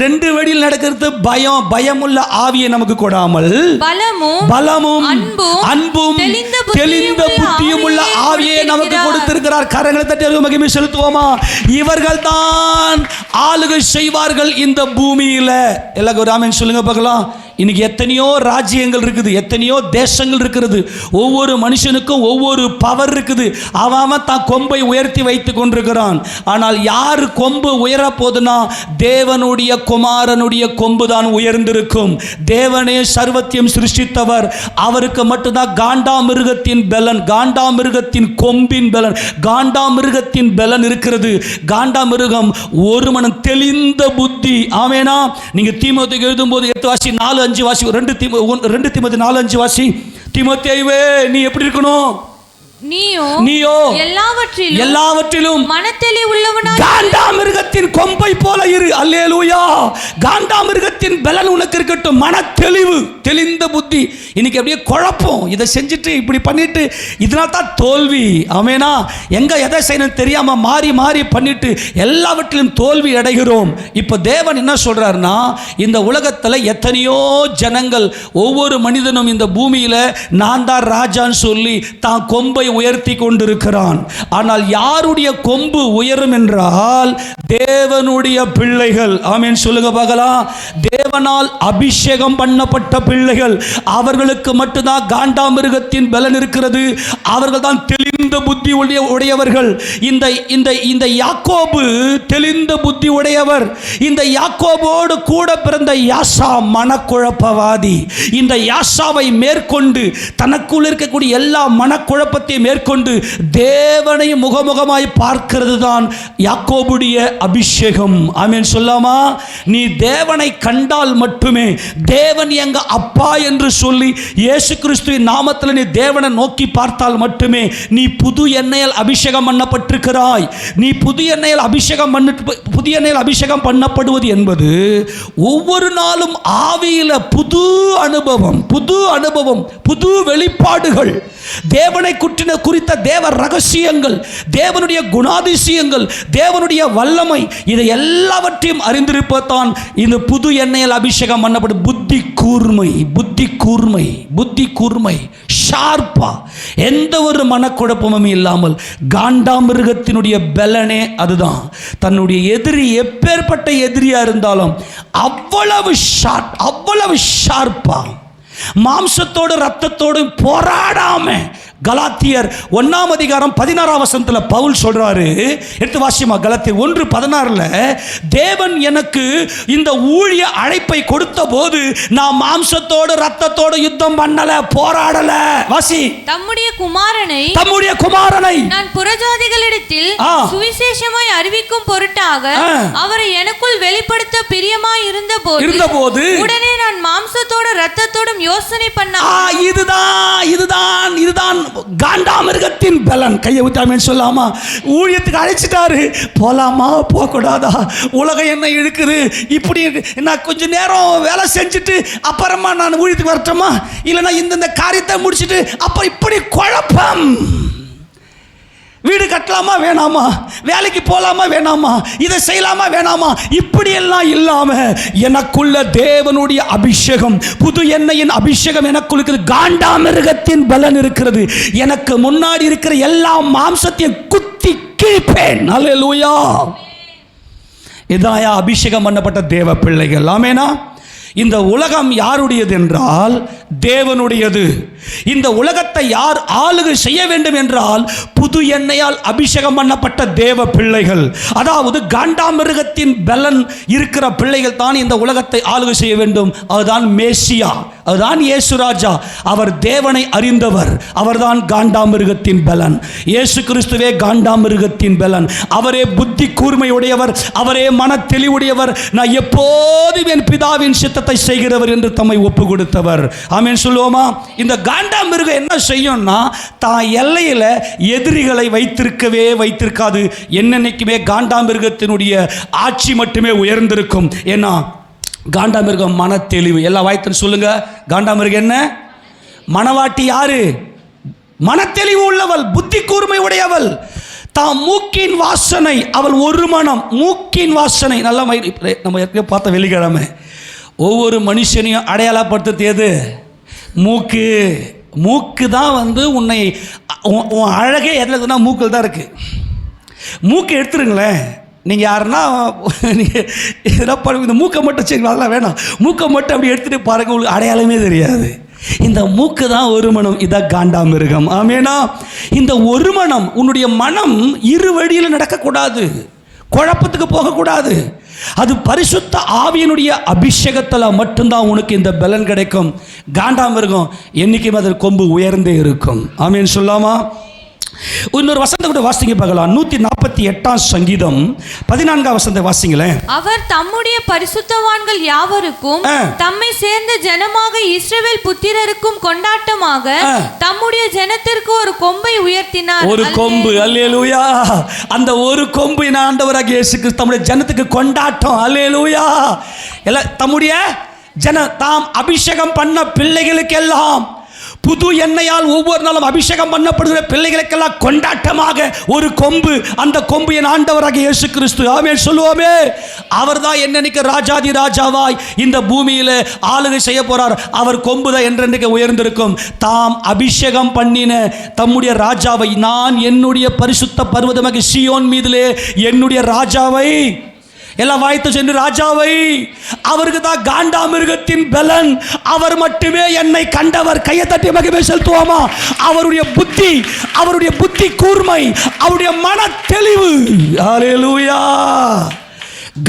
2 வழியில் நடக்கிறது பயம். பயமுள்ள ஆவியை நமக்கு கொடாமல் பலமும் அன்பும் தெளிந்த புத்தியும் உள்ள ஆவியை நமக்கு கொடுத்திருக்கிறார். கரங்களை தட்டி மகிமை செலுத்துவோமா? இவர்கள் தான் ஆளுகை செய்வார்கள் இந்த பூமியில. எல்லாரும் ஆமென் சொல்லுங்க பார்க்கலாம். இன்னைக்கு எத்தனையோ ராஜ்யங்கள் இருக்குது, எத்தனையோ தேசங்கள் இருக்கிறது. ஒவ்வொரு மனுஷனுக்கும் ஒவ்வொரு பவர் இருக்குது. அவன் தான் கொம்பை உயர்த்தி வைத்துக் கொண்டிருக்கிறான். ஆனால் யார் கொம்பு உயர போதுனா தேவனுடைய குமாரனுடைய கொம்பு தான் உயர்ந்திருக்கும். தேவனே சர்வத்தியம் சிருஷ்டித்தவர். அவருக்கு மட்டும்தான் காண்டாமிருகத்தின் பலன், காண்டாமிருகத்தின் கொம்பின் பலன், காண்டாமிருகத்தின் பலன் இருக்கிறது. காண்டாமிருகம் ஒரு மனம் தெளிந்த புத்தி. ஆமெனா? நீங்க தீமோத்தேயுக்கு எழுதும் போது 8:4-5 வாசி. 2 தீமோத்தேயு 4:5 வாசி. தீமோத்தேயுவே, நீ எப்படி இருக்கணும்? நீயோ எல்லாவற்றிலும் மனத்தெளிவுள்ளவனாய் காண்டாமிருகத்தின் கொம்பை போல இரு. அல்லேலூயா. காண்டாமிருகத்தின் பலன் உனக்கு இருக்கட்டும். மனத்தெளிவு, தெளிந்த புத்தி. இன்னைக்கு அப்படியே குழப்பம், இதை செஞ்சுட்டு இப்படி பண்ணிட்டு இதனால தான் தோல்வி. ஆமேனா? எங்க எதை செய்யணும் தெரியாம மாறி மாறி பண்ணிட்டு எல்லாவற்றிலும் தோல்வி அடைகிறோம். இப்போ தேவன் என்ன சொல்றாருன்னா, இந்த உலகத்தில் எத்தனையோ ஜனங்கள், ஒவ்வொரு மனிதனும் இந்த பூமியில நான் தான் ராஜான்னு சொல்லி தான் கொம்பை உயர்த்தி கொண்டிருக்கிறான். ஆனால் யாருடைய கொம்பு உயரும் என்றால் தேவனுடைய பிள்ளைகள். ஆமென் சொல்லுங்க பார்க்கலாம். தேவனால் அபிஷேகம் பண்ணப்பட்ட பிள்ளைகள், அவர்களுக்கு மட்டும்தான் காண்டாமிருகத்தின் பலன் இருக்கிறது. அவர்கள் தான் தெளிந்த புத்தி உடையவர்கள். இந்த யாக்கோபு தெளிந்த புத்தி உடையவர். இந்த யாக்கோபோடு கூட பிறந்த யாசா மனக்குழப்பவாதி. இந்த யாசாவை மேற்கொண்டு தனக்குள் இருக்கக்கூடிய எல்லா மனக்குழப்பத்தை மேற்கொண்டு தேவனை முகமுகமாய் பார்க்கிறது தான் யாக்கோபுடைய அபிஷேகம். ஆமென் சொல்லாமா? நீ தேவனை கண்டால் மட்டுமே, தேவன் எங்க அப்பா என்று சொல்லி இயேசு கிறிஸ்துவின் நாமத்தில் நீ தேவனை நோக்கி பார்த்தால் மட்டுமே நீ புது எண்ணெயால் அபிஷேகம் பண்ணப்பட்டிருக்கிறாய். நீ புது எண்ணெயால் அபிஷேகம் பண்ணப்படுவது என்பது ஒவ்வொரு நாளும் ஆவியில புது அனுபவம், புது வெளிப்பாடுகள், தேவனை குறித்த தேவ ரகசியங்கள், தேவனுடைய குணாதிசயங்கள், தேவனுடைய வல்லமை, இதை எல்லாவற்றையும் அறிந்திருப்பதான் இந்த புது எண்ணெயால் அபிஷேகம் பண்ணப்படும். புத்தி கூர்மை ஷார்ப்பா, எந்த ஒரு மனக்குழப்பமும் இல்லாமல். காண்டாமிருகத்தினுடைய பலனே அதுதான். தன்னுடைய எதிரி எப்பேற்பட்ட எதிரியா இருந்தாலும் அவ்வளவு ஷார்ப்பா, மாம்சத்தோடு ரத்தத்தோடு போராடாம. கலாத்தியர் 1:16 பவுல் சொல்றாரு, எடுத்து வாசிமா. கலாத்தியர் 1:16 தேவன் எனக்கு இந்த ஊழிய அழைப்பை கொடுத்த போது நான் மாம்சத்தோடு ரத்தத்தோடு யுத்தம் பண்ணல, போராடல. வாசி. தம்முடைய குமாரனை நான் புறஜாதிகளிடத்தில் சுவிசேஷமாய் அறிவிக்கும் பொருட்டாக அவரை எனக்குள் வெளிப்படுத்த பிரியமாய் இருந்தபோது உடனே நான் மாம்சத்தோடு ரத்தத்தோடும் யோசனை பண்ண. இதுதான் காண்டாமிருகத்தின் பலன். கையை ஊத்தாமேன்னு சொல்லாமா? ஊழியத்துக்கு அழைச்சிட்டாரு, போலாமா போகக்கூடாதா, உலகம் என்ன இழுக்குது, இப்படி நான் கொஞ்ச நேரம் வேலை செஞ்சுட்டு அப்புறமா நான் ஊழியத்துக்கு வரட்டுமா, இல்லைன்னா இந்த காரியத்தை முடிச்சுட்டு அப்புறம் இப்படி குழப்பம். வீடு கட்டலாமா வேணாமா, வேலைக்கு போகலாமா வேணாமா, இதை செய்யலாமா வேணாமா, இப்படியெல்லாம் இல்லாம எனக்குள்ள தேவனுடைய அபிஷேகம், புது எண்ணெயின் அபிஷேகம் எனக்குள்ள இருக்கிறது. காண்டாமிருகத்தின் பலன் இருக்கிறது. எனக்கு முன்னாடி இருக்கிற எல்லா மாம்சத்தையும் குத்தி கிழிப்பேன். அல்லேலூயா. இதாயா அபிஷேகம் பண்ணப்பட்ட தேவ பிள்ளைகள். ஆமேனா? இந்த உலகம் யாருடையது என்றால் தேவனுடையது. இந்த உலகத்தை யார் ஆளுகை செய்ய வேண்டும் என்றால் புது எண்ணெயால் அபிஷேகம் பண்ணப்பட்ட தேவ பிள்ளைகள். அதாவது காண்டாமிருகத்தின் பலன் இருக்கிற பிள்ளைகள் தான் இந்த உலகத்தை ஆளுகை செய்ய வேண்டும். அதுதான் மேசியா, அதுதான் இயேசுராஜா. அவர் தேவனை அறிந்தவர், அவர்தான் காண்டாமிருகத்தின் பலன். இயேசு கிறிஸ்துவே காண்டாமிருகத்தின் பலன். அவரே புத்தி கூர்மையுடையவர், அவரே மன தெளிவுடையவர். நான் எப்போதும் என் பிதாவின் சித்தத்தை செய்கிறவர் என்று தம்மை ஒப்பு கொடுத்தவர். ஆமென் சொல்லுவோமா? இந்த காண்டாமிருகம் என்ன செய்யும்னா, தான் எல்லையில் எதிரிகளை வைத்திருக்காது. என்னன்னைக்குமே காண்டாமிருகத்தினுடைய ஆட்சி மட்டுமே உயர்ந்திருக்கும். ஏன்னா காண்டாமிருகம் மன தெளிவு. எல்லா வாய்த்தன்னு சொல்லுங்க. காண்டாமிருகம் என்ன? மனவாட்டி யாரு? மனத்தெளிவு உள்ளவள், புத்தி கூர்மை உடையவள். தான் மூக்கின் வாசனை, அவள் ஒரு மனம். மூக்கின் வாசனை நல்ல நம்ம ஏற்கனவே பார்த்த வெள்ளிக்கிழமை. ஒவ்வொரு மனுஷனையும் அடையாளப்படுத்துறது எது? மூக்கு தான் உன்னை, உன் அழகே எதில் இருக்குன்னா மூக்கில் தான் இருக்குது. மூக்கை எடுத்துருங்களேன். நீங்கள் யாருன்னா நீங்கள் எதனா இந்த மூக்கை மட்டும் செய்யுங்க, அதெல்லாம் வேணாம். மூக்கை மட்டும் அப்படி எடுத்துகிட்டு பாருங்கள், உங்களுக்கு அடையாளமே தெரியாது. இந்த மூக்கு தான் ஒரு மனம். இதான் காண்டாமிருகம். ஆமேனா? இந்த ஒரு மனம், உன்னுடைய மனம் இரு வழியில் நடக்கக்கூடாது, குழப்பத்துக்கு போகக்கூடாது. அது பரிசுத்த ஆவியினுடைய அபிஷேகத்தில் மட்டும்தான் உனக்கு இந்த பலன் கிடைக்கும். காண்டாமிருகம் என்னைக்குமே அதன் கொம்பு உயர்ந்தே இருக்கும். ஆமேன் சொல்லாமா? இன்னொரு வசனத்தை கூட வாசிங்க பார்க்கலாம். 148 சங்கீதம் 14 வாசிங்களேன். அவர் தம்முடைய பரிசுத்தவான்கள் யாவருக்கும் தம்மை சேர்ந்த ஜனமாக இஸ்ரவேல் புத்திரருக்கும் கொண்டாட்டமாக தம்முடைய தம்முடைய ஜனத்திற்கு ஒரு கொம்பை உயர்த்தினார். ஒரு கொம்பு, அல்லேலூயா. அந்த ஒரு கொம்பு ஆண்டவராகிய இயேசு கிறிஸ்து தம்முடைய ஜனத்துக்கு கொண்டாட்டம், அல்லேலூயா. எல்லாம் தம்முடைய தாம் அபிஷேகம் பண்ண பிள்ளைகளுக்கெல்லாம் புது எண்ணெயால் ஒவ்வொரு நாளும் அபிஷேகம் பண்ணப்படுகிற பிள்ளைகளுக்கெல்லாம் கொண்டாட்டமாக ஒரு கொம்பு. அந்த கொம்பு என் ஆண்டவராகிய இயேசு கிறிஸ்து. ஆமென் சொல்லுவோமே. அவர்தான் என்னன்னைக்கு ராஜாதி ராஜாவாய் இந்த பூமியில ஆளுகை செய்ய போறார். அவர் கொம்பு தான் என்றென்றைக்கு உயர்ந்திருக்கும். தாம் அபிஷேகம் பண்ணின தம்முடைய ராஜாவை, நான் என்னுடைய பரிசுத்த பர்வதமாகிய சீயோன் மீதிலே என்னுடைய ராஜாவை, எல்லாம் வாய்த்து சென்று ராஜாவை, அவருக்கு தான் காண்டாமிருகத்தின் பலன். அவர் மட்டுமே என்னை கண்டவர். கையை தட்டி மகிமை செலுத்துவோமா? அவருடைய புத்தி கூர்மை, அவருடைய மன தெளிவு, ஹல்லேலூயா.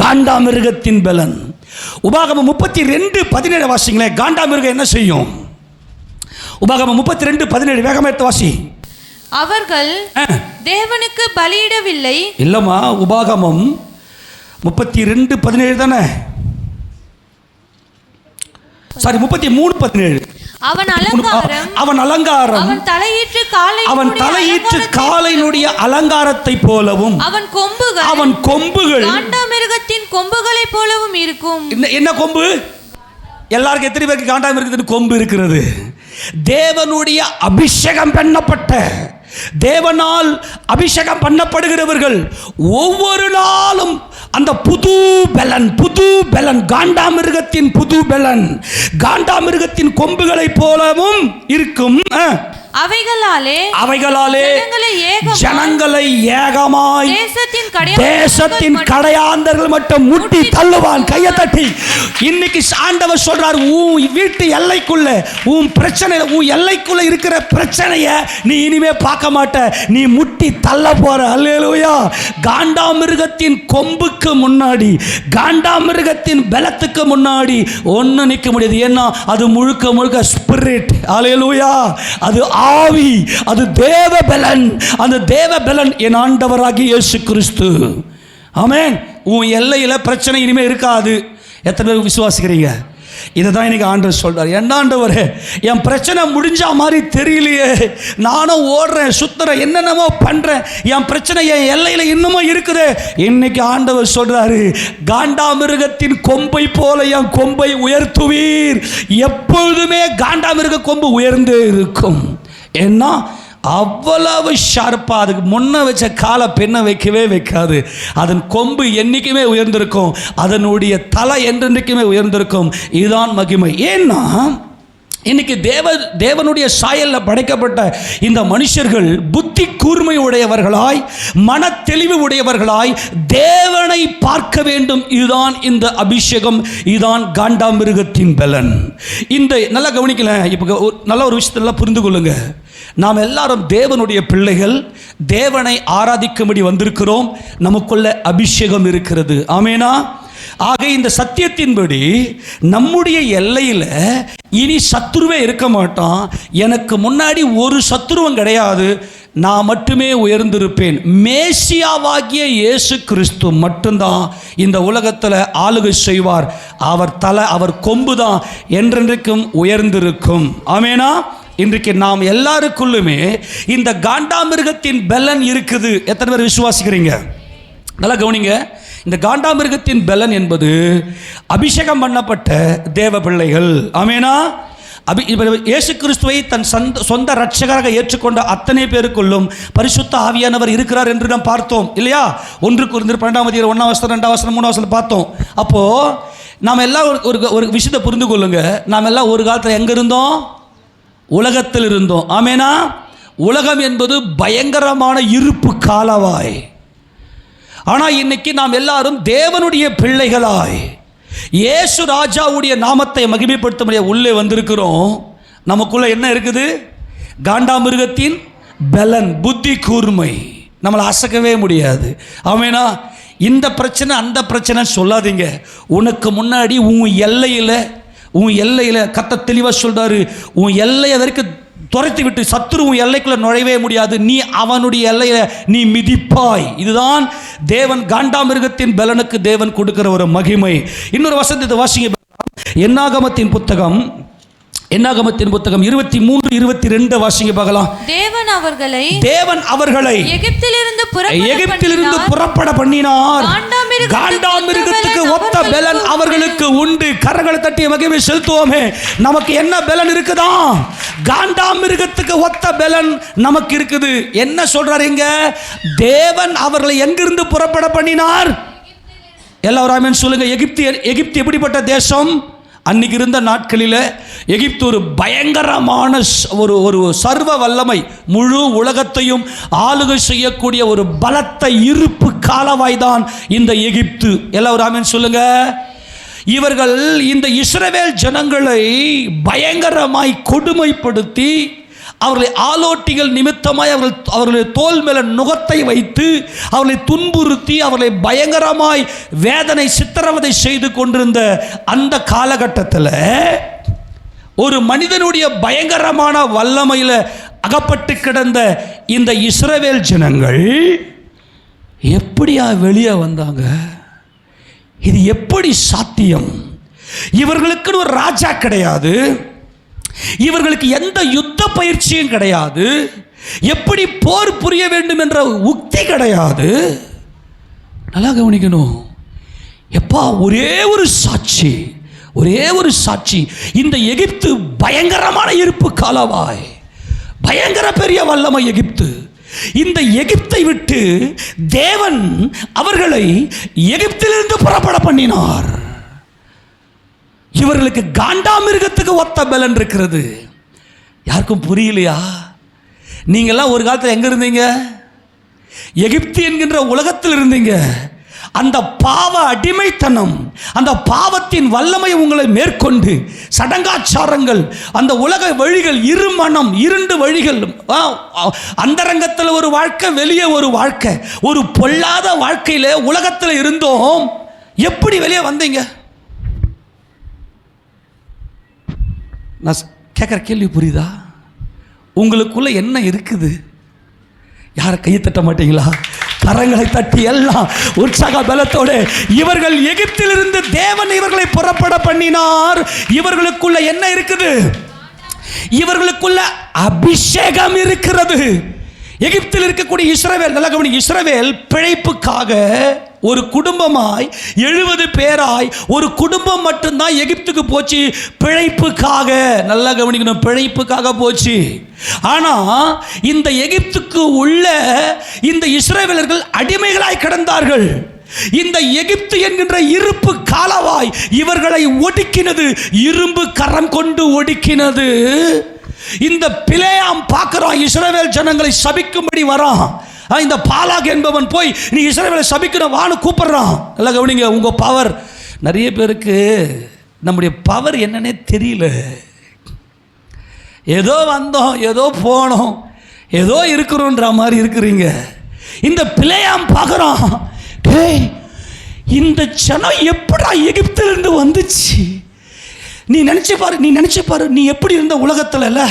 காண்டாமிருகத்தின் பலன். உபாகமம் 32:17 வாசிங்களேன். காண்டாமிருகம் என்ன செய்யும்? உபாகமம் 32:17 வேகமா எடுத்து வாசி. அவர்கள் தேவனுக்கு பலியிடவில்லை. இல்லம்மா, உபாகமம் 32:17 தானே, சாரி 33:17. அவன் அலங்காரம், அவன் தலையீற்று காளையினுடைய அலங்காரத்தை போலவும், அவன் கொம்புகள் காண்டாமிருகத்தின் கொம்புகளை போலவும் இருக்கும். என்ன கொம்பு? எல்லாருக்கும் எத்தனை பேருக்கு காண்டாமிருகத்தின் கொம்பு இருக்கிறது? தேவனுடைய அபிஷேகம் பண்ணப்பட்ட, தேவனால் அபிஷேகம் பண்ணப்படுகிறவர்கள் ஒவ்வொரு நாளும் அந்த புது பலன், காண்டாமிருகத்தின் புது பலன், காண்டாமிருகத்தின் கொம்புகளை போலவும் இருக்கும். அவைகளாலே ஜனங்களை ஏகமாய் தேசத்தின் கடையாந்தர்கள் மட்டும் முட்டி தள்ளுவான். கையை தட்டி இன்னைக்கு ஆண்டவர் சொல்றார், உன் வீட்டு எல்லைக்குள்ள, உன் பிரச்சனை, உன் எல்லைக்குள்ள இருக்கிற பிரச்சனைய நீ இனிமே பார்க்க மாட்ட, நீ முட்டி தள்ள போற. அல்லேலூயா. காண்டாமிருகத்தின் கொம்புக்கு முன்னாடி, காண்டாமிருகத்தின் பலத்துக்கு முன்னாடி ஒன்னு நிற்க முடியாது. ஏன்னா அது முழுக்க ஸ்பிரிட். அல்லேலூயா. அது ஆவி, அது தேவ பலன். அந்த தேவ பலன் என் ஆண்டவராகிய இயேசு கிறிஸ்து. ஆமென். உன் எல்லையில பிரச்சனை இனிமே இருக்காது. எத்தனை பேர் விசுவாசிக்கிறீங்க? இதை தான் இன்னைக்கு ஆண்டவர் சொல்றார். என்ன ஆண்டவரே, என் பிரச்சனை முடிஞ்ச மாதிரி தெரியலையே, நானும் ஓடுறேன், சுத்துறேன், என்னென்னமோ பண்றேன், என் பிரச்சனை என் எல்லையில இன்னமும் இருக்குது. இன்னைக்கு ஆண்டவர் சொல்றாரு, காண்டாமிருகத்தின் கொம்பை போல என் கொம்பை உயர்த்துவீர். எப்பொழுதுமே காண்டாமிருக கொம்பு உயர்ந்தே இருக்கும். ஏன்னா அவ்வளவு ஷார்ப்பா, அதுக்கு முன்ன வச்ச காலை பெண்ணை வைக்கவே வைக்காது. அதன் கொம்பு என்னைக்குமே உயர்ந்திருக்கும், அதனுடைய தலை என்றென்றைக்குமே உயர்ந்திருக்கும். இதுதான் மகிமை. ஏன்னா இன்னைக்கு தேவனுடைய சாயல்ல படைக்கப்பட்ட இந்த மனுஷர்கள் புத்தி கூர்மை உடையவர்களாய், மன தெளிவு உடையவர்களாய் தேவனை பார்க்க வேண்டும். இதுதான் இந்த அபிஷேகம், இதுதான் காண்டாமிருகத்தின் பலன். இந்த நல்லா கவனிக்கல. இப்போ நல்ல ஒரு விஷயத்தெல்லாம் புரிந்து கொள்ளுங்க. நாம் எல்லாரும் தேவனுடைய பிள்ளைகள், தேவனை ஆராதிக்கும்படி வந்திருக்கிறோம். நமக்குள்ள அபிஷேகம் இருக்கிறது. ஆமேனா? ஆக இந்த சத்தியத்தின்படி நம்முடைய எல்லையில் இனி சத்துருவே இருக்க மாட்டான். எனக்கு முன்னாடி ஒரு சத்துருவும் கிடையாது, நான் மட்டுமே உயர்ந்திருப்பேன். மேசியாவாகிய இயேசு கிறிஸ்து மட்டும்தான் இந்த உலகத்தில் ஆளுகை செய்வார். அவர் தலை, அவர் கொம்பு தான் என்றென்றைக்கும் உயர்ந்திருக்கும். ஆமேனா? இன்றைக்கு நாம் எல்லாருக்குள்ளுமே இந்த காண்டாமிருகத்தின் பலன் இருக்குது. எத்தனை பேர் விசுவாசிக்கிறீங்க? நல்லா கவனிங்க. இந்த காண்டாமிருகத்தின் பலன் என்பது அபிஷேகம் பண்ணப்பட்ட தேவ பிள்ளைகள். ஆமேனா? இயேசு கிறிஸ்துவை தன் சொந்த ரட்சகராக ஏற்றுக்கொண்ட அத்தனை பேருக்குள்ளும் பரிசுத்த ஆவியானவர் இருக்கிறார் என்று நாம் பார்த்தோம் இல்லையா? 1 கொரிந்தியர் 12 1 2 3 பார்த்தோம். அப்போ நாம் எல்லாம் ஒரு விஷயத்தை புரிந்து கொள்ளுங்க. நாம் எல்லாம் ஒரு காலத்தில் எங்க இருந்தோம்? உலகத்தில் இருந்தோம். ஆமேனா? உலகம் என்பது பயங்கரமான இருப்பு காலவாய். ஆனால் இன்னைக்கு நாம் எல்லாரும் தேவனுடைய பிள்ளைகளாய் இயேசு ராஜாவுடைய நாமத்தை மகிமைப்படுத்த உள்ளே வந்திருக்கிறோம். நமக்குள்ள என்ன இருக்குது? காண்டாமிருகத்தின் பலன், புத்தி கூர்மை. நம்மளை அசைக்கவே முடியாது. ஆமேனா? இந்த பிரச்சனை அந்த பிரச்சனை சொல்லாதீங்க. உனக்கு முன்னாடி உன் எல்லையில் கர்த்தர் தெளிவாக சொல்றாரு, உன் எல்லையை வரைக்கும் துரைத்து விட்டு சத்துரு உன் எல்லைக்குள்ள நுழையவே முடியாது. நீ அவனுடைய எல்லையை நீ மிதிப்பாய். இதுதான் தேவன் காண்டாமிருகத்தின் பலனுக்கு தேவன் கொடுக்கிற ஒரு மகிமை. இன்னொரு வசனத்தை வாசிங்க. என்னாகமத்தின் புத்தகம் என்னாகமத்தின் புத்தகம் 23:22 வாசிங்க பார்க்கலாம். தேவன் அவர்களை எகிப்திலிருந்து புறப்பட பண்ணினார். காண்டாமிருகத்துக்கு ஒத்த பெலன் அவர்களுக்கு உண்டு. கரங்களை தட்டி மகிமை செலுத்துவோமே. நமக்கு என்ன பெலன் இருக்குதா? காண்டாமிருகத்துக்கு ஒத்த பெலன் நமக்கு இருக்குது. என்ன சொல்றாருங்க? தேவன் அவர்களை எங்கிருந்து புறப்பட பண்ணினார்? எல்லாரும் ஆமென் சொல்லுங்க. எகிப்து எப்படிப்பட்ட தேசம்? அன்னைக்கு இருந்த நாட்களில் எகிப்து ஒரு பயங்கரமான ஒரு சர்வ வல்லமை, முழு உலகத்தையும் ஆளுகை செய்யக்கூடிய ஒரு பலத்த இருப்பு காலவாய் தான் இந்த எகிப்து. எல்லாரும் ஆமென் சொல்லுங்க. இவர்கள் இந்த இஸ்ரவேல் ஜனங்களை பயங்கரமாய் கொடுமைப்படுத்தி, அவர்களை ஆலோட்டிகள் நிமித்தமாய் அவர்களுடைய தோல் மேல நுகத்தை வைத்து அவர்களை துன்புறுத்தி அவர்களை பயங்கரமாய் வேதனை சித்திரவதை செய்து கொண்டிருந்த அந்த காலகட்டத்தில் ஒரு மனிதனுடைய பயங்கரமான வல்லமையில் அகப்பட்டு கிடந்த இந்த இஸ்ரவேல் ஜனங்கள் எப்படியா வெளியே வந்தாங்க? இது எப்படி சாத்தியம்? இவர்களுக்குன்னு ஒரு ராஜா கிடையாது, இவர்களுக்கு எந்த யுத்த பயிற்சியும் கிடையாது, எப்படி போர் புரிய வேண்டும் என்ற உக்தி கிடையாது. நல்லா கவனிக்கணும். எப்பா, ஒரே ஒரு சாட்சி. இந்த எகிப்து பயங்கரமான இருப்பு காலவாய், பயங்கர பெரிய வல்லமை எகிப்து. இந்த எகிப்தை விட்டு தேவன் அவர்களை எகிப்திலிருந்து புறப்பட பண்ணினார். இவர்களுக்கு காண்டாமிருகத்துக்கு ஒத்த பலன் இருக்கிறது. யாருக்கும் புரியலையா? நீங்கள்லாம் ஒரு காலத்தில் எங்கே இருந்தீங்க? எகிப்து என்கின்ற உலகத்தில் இருந்தீங்க. அந்த பாவ அடிமைத்தனம், அந்த பாவத்தின் வல்லமை உங்களை மேற்கொண்டு சடங்காச்சாரங்கள், அந்த உலக வழிகள், இருமனம், இரண்டு வழிகள், அந்தரங்கத்தில் ஒரு வாழ்க்கை, வெளியே ஒரு வாழ்க்கை, ஒரு பொல்லாத வாழ்க்கையில் உலகத்தில் இருந்தோம். எப்படி வெளியே வந்தீங்க? நான் கேட்குற கேள்வி புரியுதா? உங்களுக்குள்ள என்ன இருக்குது? யாரை கையை தட்ட மாட்டீங்களா? கரங்களை தட்டி எல்லாம் உற்சாக பலத்தோடு, இவர்கள் எகிப்திலிருந்து தேவன் இவர்களை புறப்பட பண்ணினார். இவர்களுக்குள்ள என்ன இருக்குது? இவர்களுக்குள்ள அபிஷேகம் இருக்கிறது. எகிப்தில் இருக்கக்கூடிய இஸ்ரவேல், நல்லா கவனி, இஸ்ரவேல் பிழைப்புக்காக ஒரு குடும்பமாய் 70 பேராய் ஒரு குடும்பம் மட்டும்தான் எகிப்துக்கு போச்சு பிழைப்புக்காக. நல்லா கவனிக்கணும், பிழைப்புக்காக போச்சு. ஆனா இந்த எகிப்துக்கு உள்ள இந்த இஸ்ரவேலர்கள் அடிமைகளாய் கிடந்தார்கள். இந்த எகிப்து என்கின்ற இருப்பு காலவாய் இவர்களை ஒடுக்கினது, இரும்பு கரம் கொண்டு ஒடுக்கினது. இந்த பிலேயாம் பார்க்கிறான், இஸ்ரவேல் ஜனங்களை சபிக்கும்படி வரான். இந்த பாலாக் என்பவன் போய் நீ இஸ்ரவேலை சபிக்கணும் வான்னு கூப்பிடுறான். நல்லா கவனிங்க, உங்க பவர். நிறைய பேருக்கு நம்முடைய பவர் என்னன்னே தெரியல. ஏதோ வந்தோம், ஏதோ போனோம், ஏதோ இருக்கிறோன்ற மாதிரி இருக்கிறீங்க. இந்த பிலேயாம் பார்க்குறான், டேய் இந்த ஜனம் எப்படா எகிப்திலிருந்து வந்துச்சு? நீ நினைச்சு பாரு, நீ எப்படி இருந்த உலகத்தில் இல்லை.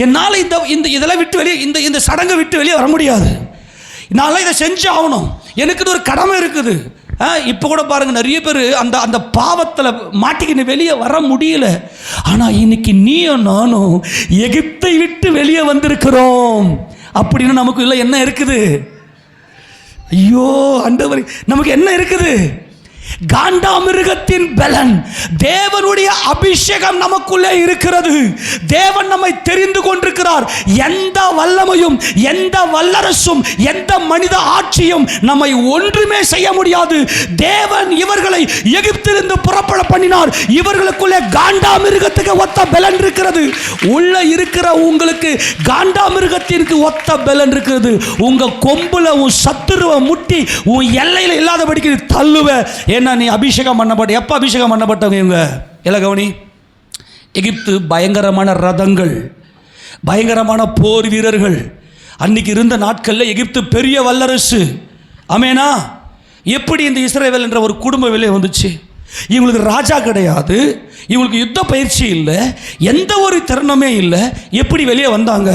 என்னால் இதெல்லாம் விட்டு வெளியே, இந்த சடங்கை விட்டு வெளியே வர முடியாது. நான் இதை செஞ்சு ஆகணும், எனக்கு ஒரு கடமை இருக்குது. இப்போ கூட பாருங்க, நிறைய பேர் அந்த பாவத்தில் மாட்டிக்கின்னு வெளியே வர முடியல. ஆனால் இன்னைக்கு நீயும் நானும் எகிப்தை விட்டு வெளியே வந்திருக்கிறோம். அப்படின்னு நமக்கு இல்லை என்ன இருக்குது? ஐயோ ஆண்டவரே, நமக்கு என்ன இருக்குது? காண்டாமிருகத்தின் பலன், தேவனுடைய அபிஷேகம் நமக்குள்ளே இருக்கிறது. தேவன் நம்மை தெரிந்து கொண்டிருக்கிறார். எந்த வல்லமையும், எந்த வல்லரசும், எந்த மனித ஆட்சியும் நம்மை ஒன்றுமே செய்ய முடியாது. தேவன் இவர்களை எகிப்திலிருந்து புறப்பட பண்ணினார். இவர்களுக்குள்ளே காண்டாமிருகத்துக்கு ஒத்த பலன் இருக்கிறது. உள்ள இருக்கிற உங்களுக்கு காண்டாமிருகத்திற்கு ஒத்த பலன் இருக்கிறது. உங்க கொம்புல உன் சத்துருவை முட்டி உன் எல்லையில் இல்லாதபடிக்கு தள்ளுவ. ஏன்னா நீ அபிஷேகம் பண்ணப்பட்ட. எப்போ அபிஷேகம் பண்ணப்பட்டவங்க இவங்க? எல்லாம் கவனி. எகிப்து பயங்கரமான ரதங்கள், பயங்கரமான போர் வீரர்கள். அன்னைக்கு இருந்த நாட்களில் எகிப்து பெரிய வல்லரசு. ஆமேனா? எப்படி இந்த இஸ்ரவேல் என்ற ஒரு குடும்பம் வெளியே வந்துச்சு? இவங்களுக்கு ராஜா கிடையாது, இவங்களுக்கு யுத்த பயிற்சி இல்லை, எந்த ஒரு திறனுமே இல்லை. எப்படி வெளியே வந்தாங்க?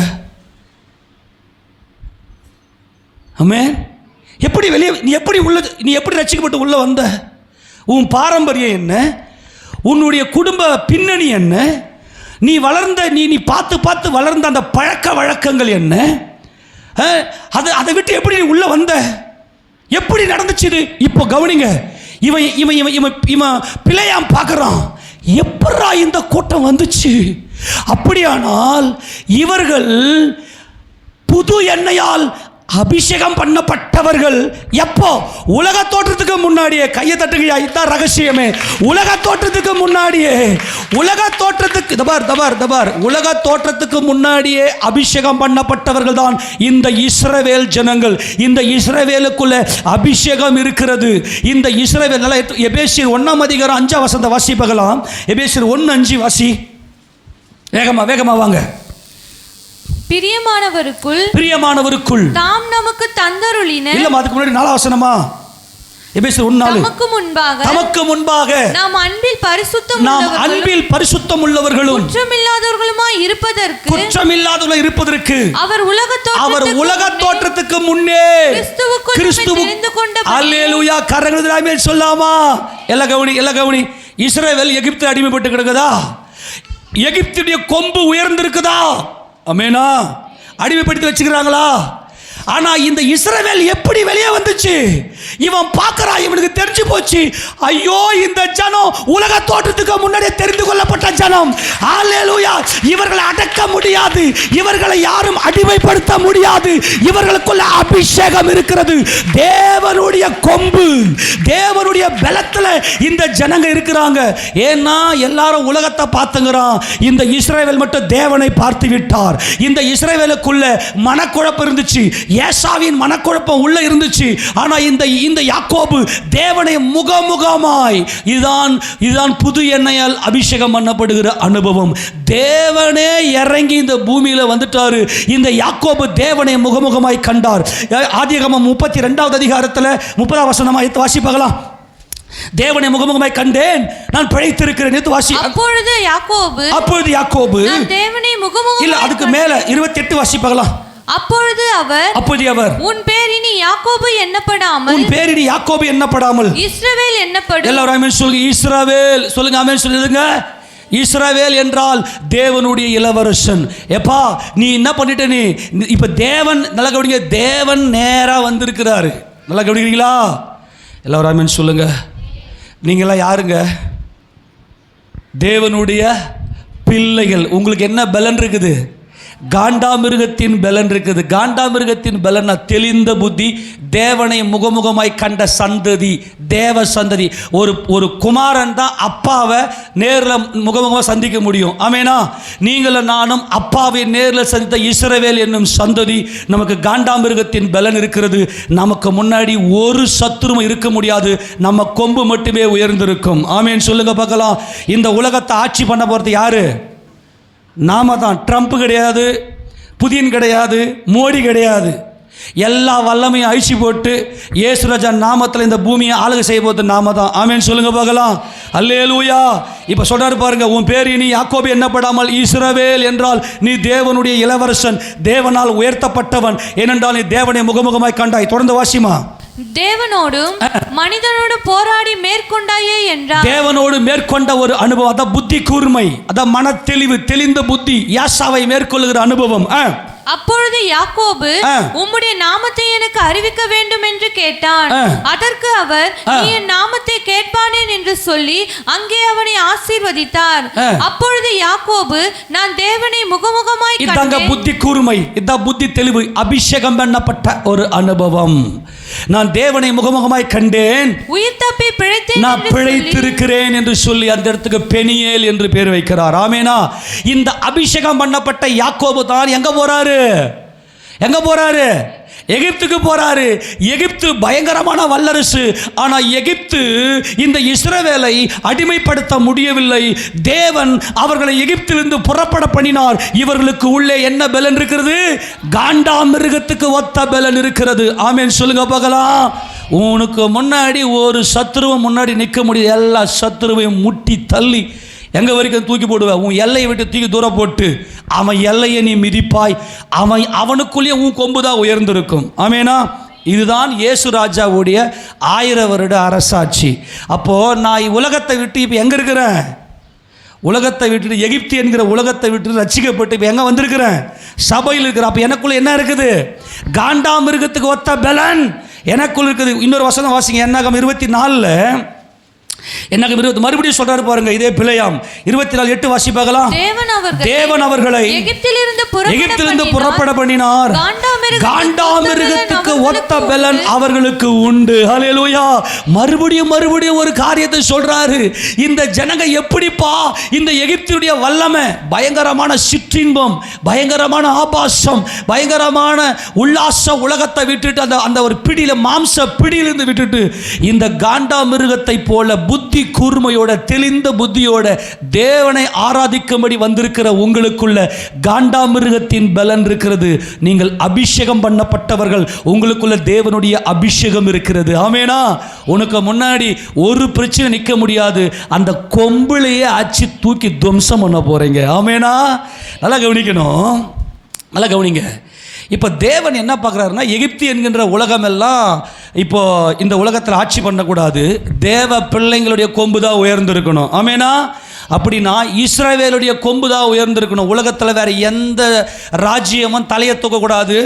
ஆமென். எப்படி வெளியே, நீ எப்படி ரட்சிக்கப்பட்டு உள்ள வந்த? உன் பாரம்பரியம் என்ன? உன்னுடைய குடும்ப பின்னணி என்ன? நீ வளர்ந்த நீ பார்த்து பார்த்து வளர்ந்த அந்த பழக்க வழக்கங்கள் என்ன? அதை விட்டு எப்படி நீ உள்ள வந்த? எப்படி நடந்துச்சு இது? இப்போ கவனிங்க, இவன் இவன் இவன் இவன் இவன் பிள்ளையாம் பார்க்குறான். எப்படா இந்த கூட்டம் வந்துச்சு? அப்படியானால் இவர்கள் புது எண்ணெயால் அபிஷேகம் பண்ணப்பட்டவர்கள். எப்போ? உலக தோற்றத்துக்கு முன்னாடியே. கையை தட்டுங்க, இதுதான் ரகசியமே. உலக தோற்றத்துக்கு முன்னாடியே, உலக தோற்றத்துக்கு தபார் உலக தோற்றத்துக்கு முன்னாடியே அபிஷேகம் பண்ணப்பட்டவர்கள் தான் இந்த இஸ்ரவேல் ஜனங்கள். இந்த இஸ்ரவேலுக்குள்ள அபிஷேகம் இருக்கிறது. இந்த இஸ்ரவேல் நல்லா எபேசியர் 1:5 வாசிப்பகலாம். எபேசியர் 1:5 வாசி. வேகமா வாங்க. பிரியமானவருக்குள் தாம் நமக்கு தந்தருளின. இல்ல, அதுக்கு முன்னாடி 4 வசனமா? எபேசியர் 1:4. தமக்கு முன்பாக நாம் அன்பில் பரிசுத்தம் உள்ளவர்களும் குற்றமில்லாதவர்களுமாய் இருப்பதற்கு அவர் உலக தோற்றத்துக்கு முன்னே கிறிஸ்துவுக்குள் அல்லேலூயா. கரங்களை சொல்லாமா? எல்லாம் கவனி. இஸ்ரவேல் எகிப்து அடிமைப்பட்டு கிடக்குதா? எகிப்துடைய கொம்பு உயர்ந்திருக்குதா? ஆமெனா? அடிமைப்படுத்தி வச்சுக்கிறாங்களா? ஆனா இந்த இஸ்ரவேல் எப்படி வெளியே வந்துச்சு? இவன் பார்க்கறான், இவனுக்கு தெரிஞ்சு போச்சு. ஐயோ, இந்த ஜனம் உலக தோற்றத்துக்கு முன்னாடியே தெரிந்து கொள்ளப்பட்ட ஜனம். அல்லேலூயா. இவர்களை அடக்க முடியாது, இவர்களை யாரும் அடிமைப்படுத்த முடியாது. இவர்களுக்குள்ள அபிஷேகம் இருக்கிறது. தேவனுடைய கொம்பு, தேவனுடைய பலத்துல இந்த ஜனங்க இருக்கிறாங்க. ஏன்னா எல்லாரும் உலகத்தை பார்த்துங்கிறான். இந்த இஸ்ரவேல் மட்டும் தேவனை பார்த்து விட்டார். இந்த இஸ்ரவேலுக்குள்ள மனக்குழப்பம் இருந்துச்சு, ஏசாவின் மனக்குழப்பம் உள்ள இருந்துச்சு. ஆனா இந்த யாக்கோபு தேவனை முகமுகமாய், இதுதான் புது எண்ணெயால் அபிஷேகம் பண்ணப்படுகிற அனுபவம். தேவனே இறங்கி இந்த பூமியில வந்துட்டாரு. இந்த யாக்கோபு தேவனை முகமுகமாய் கண்டார். ஆதியாகமம் 32 அதிகாரத்தில் 30 வசனமா வாசிப்பகலாம். தேவனை முகமுகமாய் கண்டேன், நான் பிழைத்திருக்கிறேன். அப்பொழுது யாக்கோபு தேவனை முகமுகமாய் இல்ல, அதுக்கு மேல 28 வாசிப்பகலாம். அப்பொழுது அவர் உன் பேர் இனி யாக்கோபு எண்ணப்படாமல் இஸ்ரவேல் என்னப்படும். எல்லாரும் ஆமென் சொல்லுங்க. இஸ்ரவேல் சொல்லுங்க. ஆமென் சொல்லுங்க. இஸ்ரவேல் என்றால் தேவனுடைய இளவரசன். எப்பா நீ என்ன பண்ணிட்ட? நீ இப்ப தேவன், நல்லா கவனிங்க, தேவன் நேரா வந்திருக்கிறாரு. நல்லா கவனிக்கிறீங்களா? எல்லாரும் ஆமென் சொல்லுங்க. நீங்களாம் யாருங்க? தேவனுடைய பிள்ளைகள். உங்களுக்கு என்ன பலன் இருக்குது? காண்டாமிருகத்தின் பலன் இருக்குது. காண்டாமிருகத்தின் பலன் தெளிந்த புத்தி, தேவனை முகமுகமாய் கண்ட சந்ததி, தேவ சந்ததி. ஒரு குமாரன் தான் அப்பாவை நேரில் முகமுகமாக சந்திக்க முடியும். ஆமேனா? நீங்களும் நானும் அப்பாவை நேரில் சந்தித்த இஸ்ரவேல் என்னும் சந்ததி. நமக்கு காண்டாமிருகத்தின் பலன் இருக்கிறது. நமக்கு முன்னாடி ஒரு சத்துருவும் இருக்க முடியாது. நம்ம கொம்பு மட்டுமே உயர்ந்திருக்கும். ஆமேன் சொல்லுங்க பார்க்கலாம். இந்த உலகத்தை ஆட்சி பண்ண போகிறது யாரு? நாம தான். ட்ரம்ப் கிடையாது, புதின் கிடையாது, மோடி கிடையாது. எல்லா வல்லமையும் அழிச்சு போட்டு இயேசுராஜா நாமத்தில் இந்த பூமியை ஆளுகை செய்ய போது நாம தான். ஆமேன் சொல்லுங்க பார்க்கலாம். அல்லேலூயா. இப்போ சொல்றாரு பாருங்க, உன் பேர் இனி யாக்கோபு எண்ணப்படாமல் இஸ்ரவேல் என்றால் நீ தேவனுடைய இளவரசன், தேவனால் உயர்த்தப்பட்டவன். ஏனென்றால் நீ தேவனை முகமுகமாய் கண்டாய். தொடர்ந்து வாசிமா. தேவனோடும் மனிதனோடும் போராடி மேற்கொண்டாயே என்றார். தேவனோடு மேற்கொண்ட ஒரு அனுபவம், அதான் புத்தி கூர்மை, அதான் மன தெளிவு, தெளிந்த புத்தி, யாசாவை மேற்கொள்ளுகிற அனுபவம். அப்பொழுது யாக்கோபு உம்முடைய நாமத்தை எனக்கு அறிவிக்க வேண்டும் என்று கேட்டான். அதற்கு அவர், நீ என் நாமத்தை கேட்பானேன் என்று சொல்லி அங்கே அவனை ஆசீர்வதித்தார். அப்பொழுது யாக்கோபு, நான் தேவனை முகமுகமாய் கண்டேன். இதாங்க புத்தி கூர்மை, இதான் புத்தி தெளிவு, அபிஷேகம் பண்ணப்பட்ட ஒரு அனுபவம். நான் தேவனை முகமுகமாய் கண்டேன், உயிர் தப்பி பிழைத்தேன், நான் பிழைத்திருக்கிறேன் என்று சொல்லி அந்த இடத்துக்கு பெனியேல் என்று பேர் வைக்கிறார். ஆமேனா? இந்த அபிஷேகம் பண்ணப்பட்ட யாக்கோபு தான் எங்க போறாரு? எகிப்துக்கு போறாரு. எகிப்து பயங்கரமான வல்லரசு. ஆனா எகிப்து இந்த இஸ்ரவேலை அடிமைப்படுத்த முடியவில்லை. தேவன் அவர்களை எகிப்திலிருந்து புறப்பட பண்ணினார். இவர்களுக்கு உள்ளே என்ன பலன் இருக்கிறது? காண்டாமிருகத்துக்கு ஒத்த பலன் இருக்கிறது. ஆமென் சொல்லுங்க பார்க்கலாம். உனக்கு முன்னாடி ஒரு சத்துருவும் முன்னாடி நிற்க முடியாது. எல்லா சத்துருவையும் முட்டி தள்ளி எங்க வரைக்கும் தூக்கி போடுவேன். உன் எல்லையை விட்டு தூக்கி தூரம் போட்டு அவன் எல்லையை நீ மிதிப்பாய். அவனுக்குள்ளேயே உன் கொம்பு தான் உயர்ந்திருக்கும். ஆமேனா? இதுதான் இயேசு ராஜாவுடைய 1000 வருட அரசாட்சி. அப்போ நான் உலகத்தை விட்டு இப்போ எங்க இருக்கிறேன்? உலகத்தை விட்டுட்டு, எகிப்து என்கிற உலகத்தை விட்டு ரட்சிக்கப்பட்டு இப்போ எங்கே வந்திருக்கிறேன்? சபையில் இருக்கிற. அப்போ எனக்குள்ள என்ன இருக்குது? காண்டாமிருகத்துக்கு ஒத்த பலன் எனக்குள்ள இருக்குது. இன்னொரு வசனம் வாசிங்க, என்னாகம் 24. என்னாகும் 20 மறுபடியும் சொல்றாரு பாருங்க, இதே பிழையாம் 24:8 வாசிப்பாகலாம். தேவன் அவர்களை எகிப்திலிருந்து புறப்பட பண்ணினார். காண்டாமிருகத்துக்கு ஒத்த பலன் அவர்களுக்கு உண்டு. ஹல்லேலூயா. மறுபடியும் ஒரு காரியத்தை சொல்றாரு. இந்த ஜனங்க எப்படிப்பா இந்த எகிப்தினுடைய வல்லமை, பயங்கரமான சிற்றின்பம், பயங்கரமான ஆபாசம், பயங்கரமான உல்லாச உலகத்தை விட்டுட்டு அந்த ஒரு பிடியில, மாம்ச பிடியிலிருந்து விட்டுட்டு இந்த காண்டாமிருகத்தை போல புத்தி கூர்மையோட, தெளிந்த புத்தியோட தேவனை ஆராதிக்கும்படி வந்திருக்கிற உங்களுக்குள்ள காண்டாமிருகத்தின் பலன் இருக்கிறது. நீங்கள் அபிஷேகம் பண்ணப்பட்டவர்கள், உங்களுக்குள்ள தேவனுடைய அபிஷேகம் இருக்கிறது. ஆமேனா? உனக்கு முன்னாடி ஒரு பிரச்சனை நிற்க முடியாது. அந்த கொம்புலையே அச்சு தூக்கி துவம்சம் பண்ண போறீங்க. ஆமேனா? நல்லா கவனிக்கணும், நல்லா கவனிங்க. இப்போ தேவன் என்ன பார்க்குறாருன்னா, எகிப்து என்கின்ற உலகமெல்லாம் இப்போ இந்த உலகத்தில் ஆட்சி பண்ணக்கூடாது. தேவ பிள்ளைங்களுடைய கொம்பு தான் உயர்ந்திருக்கணும். ஆமேனா? அப்படின்னா இஸ்ரவேலுடைய கொம்பு தான் உயர்ந்திருக்கணும். உலகத்தில் வேற எந்த ராஜ்யமும் தலையை தூக்கக்கூடாது.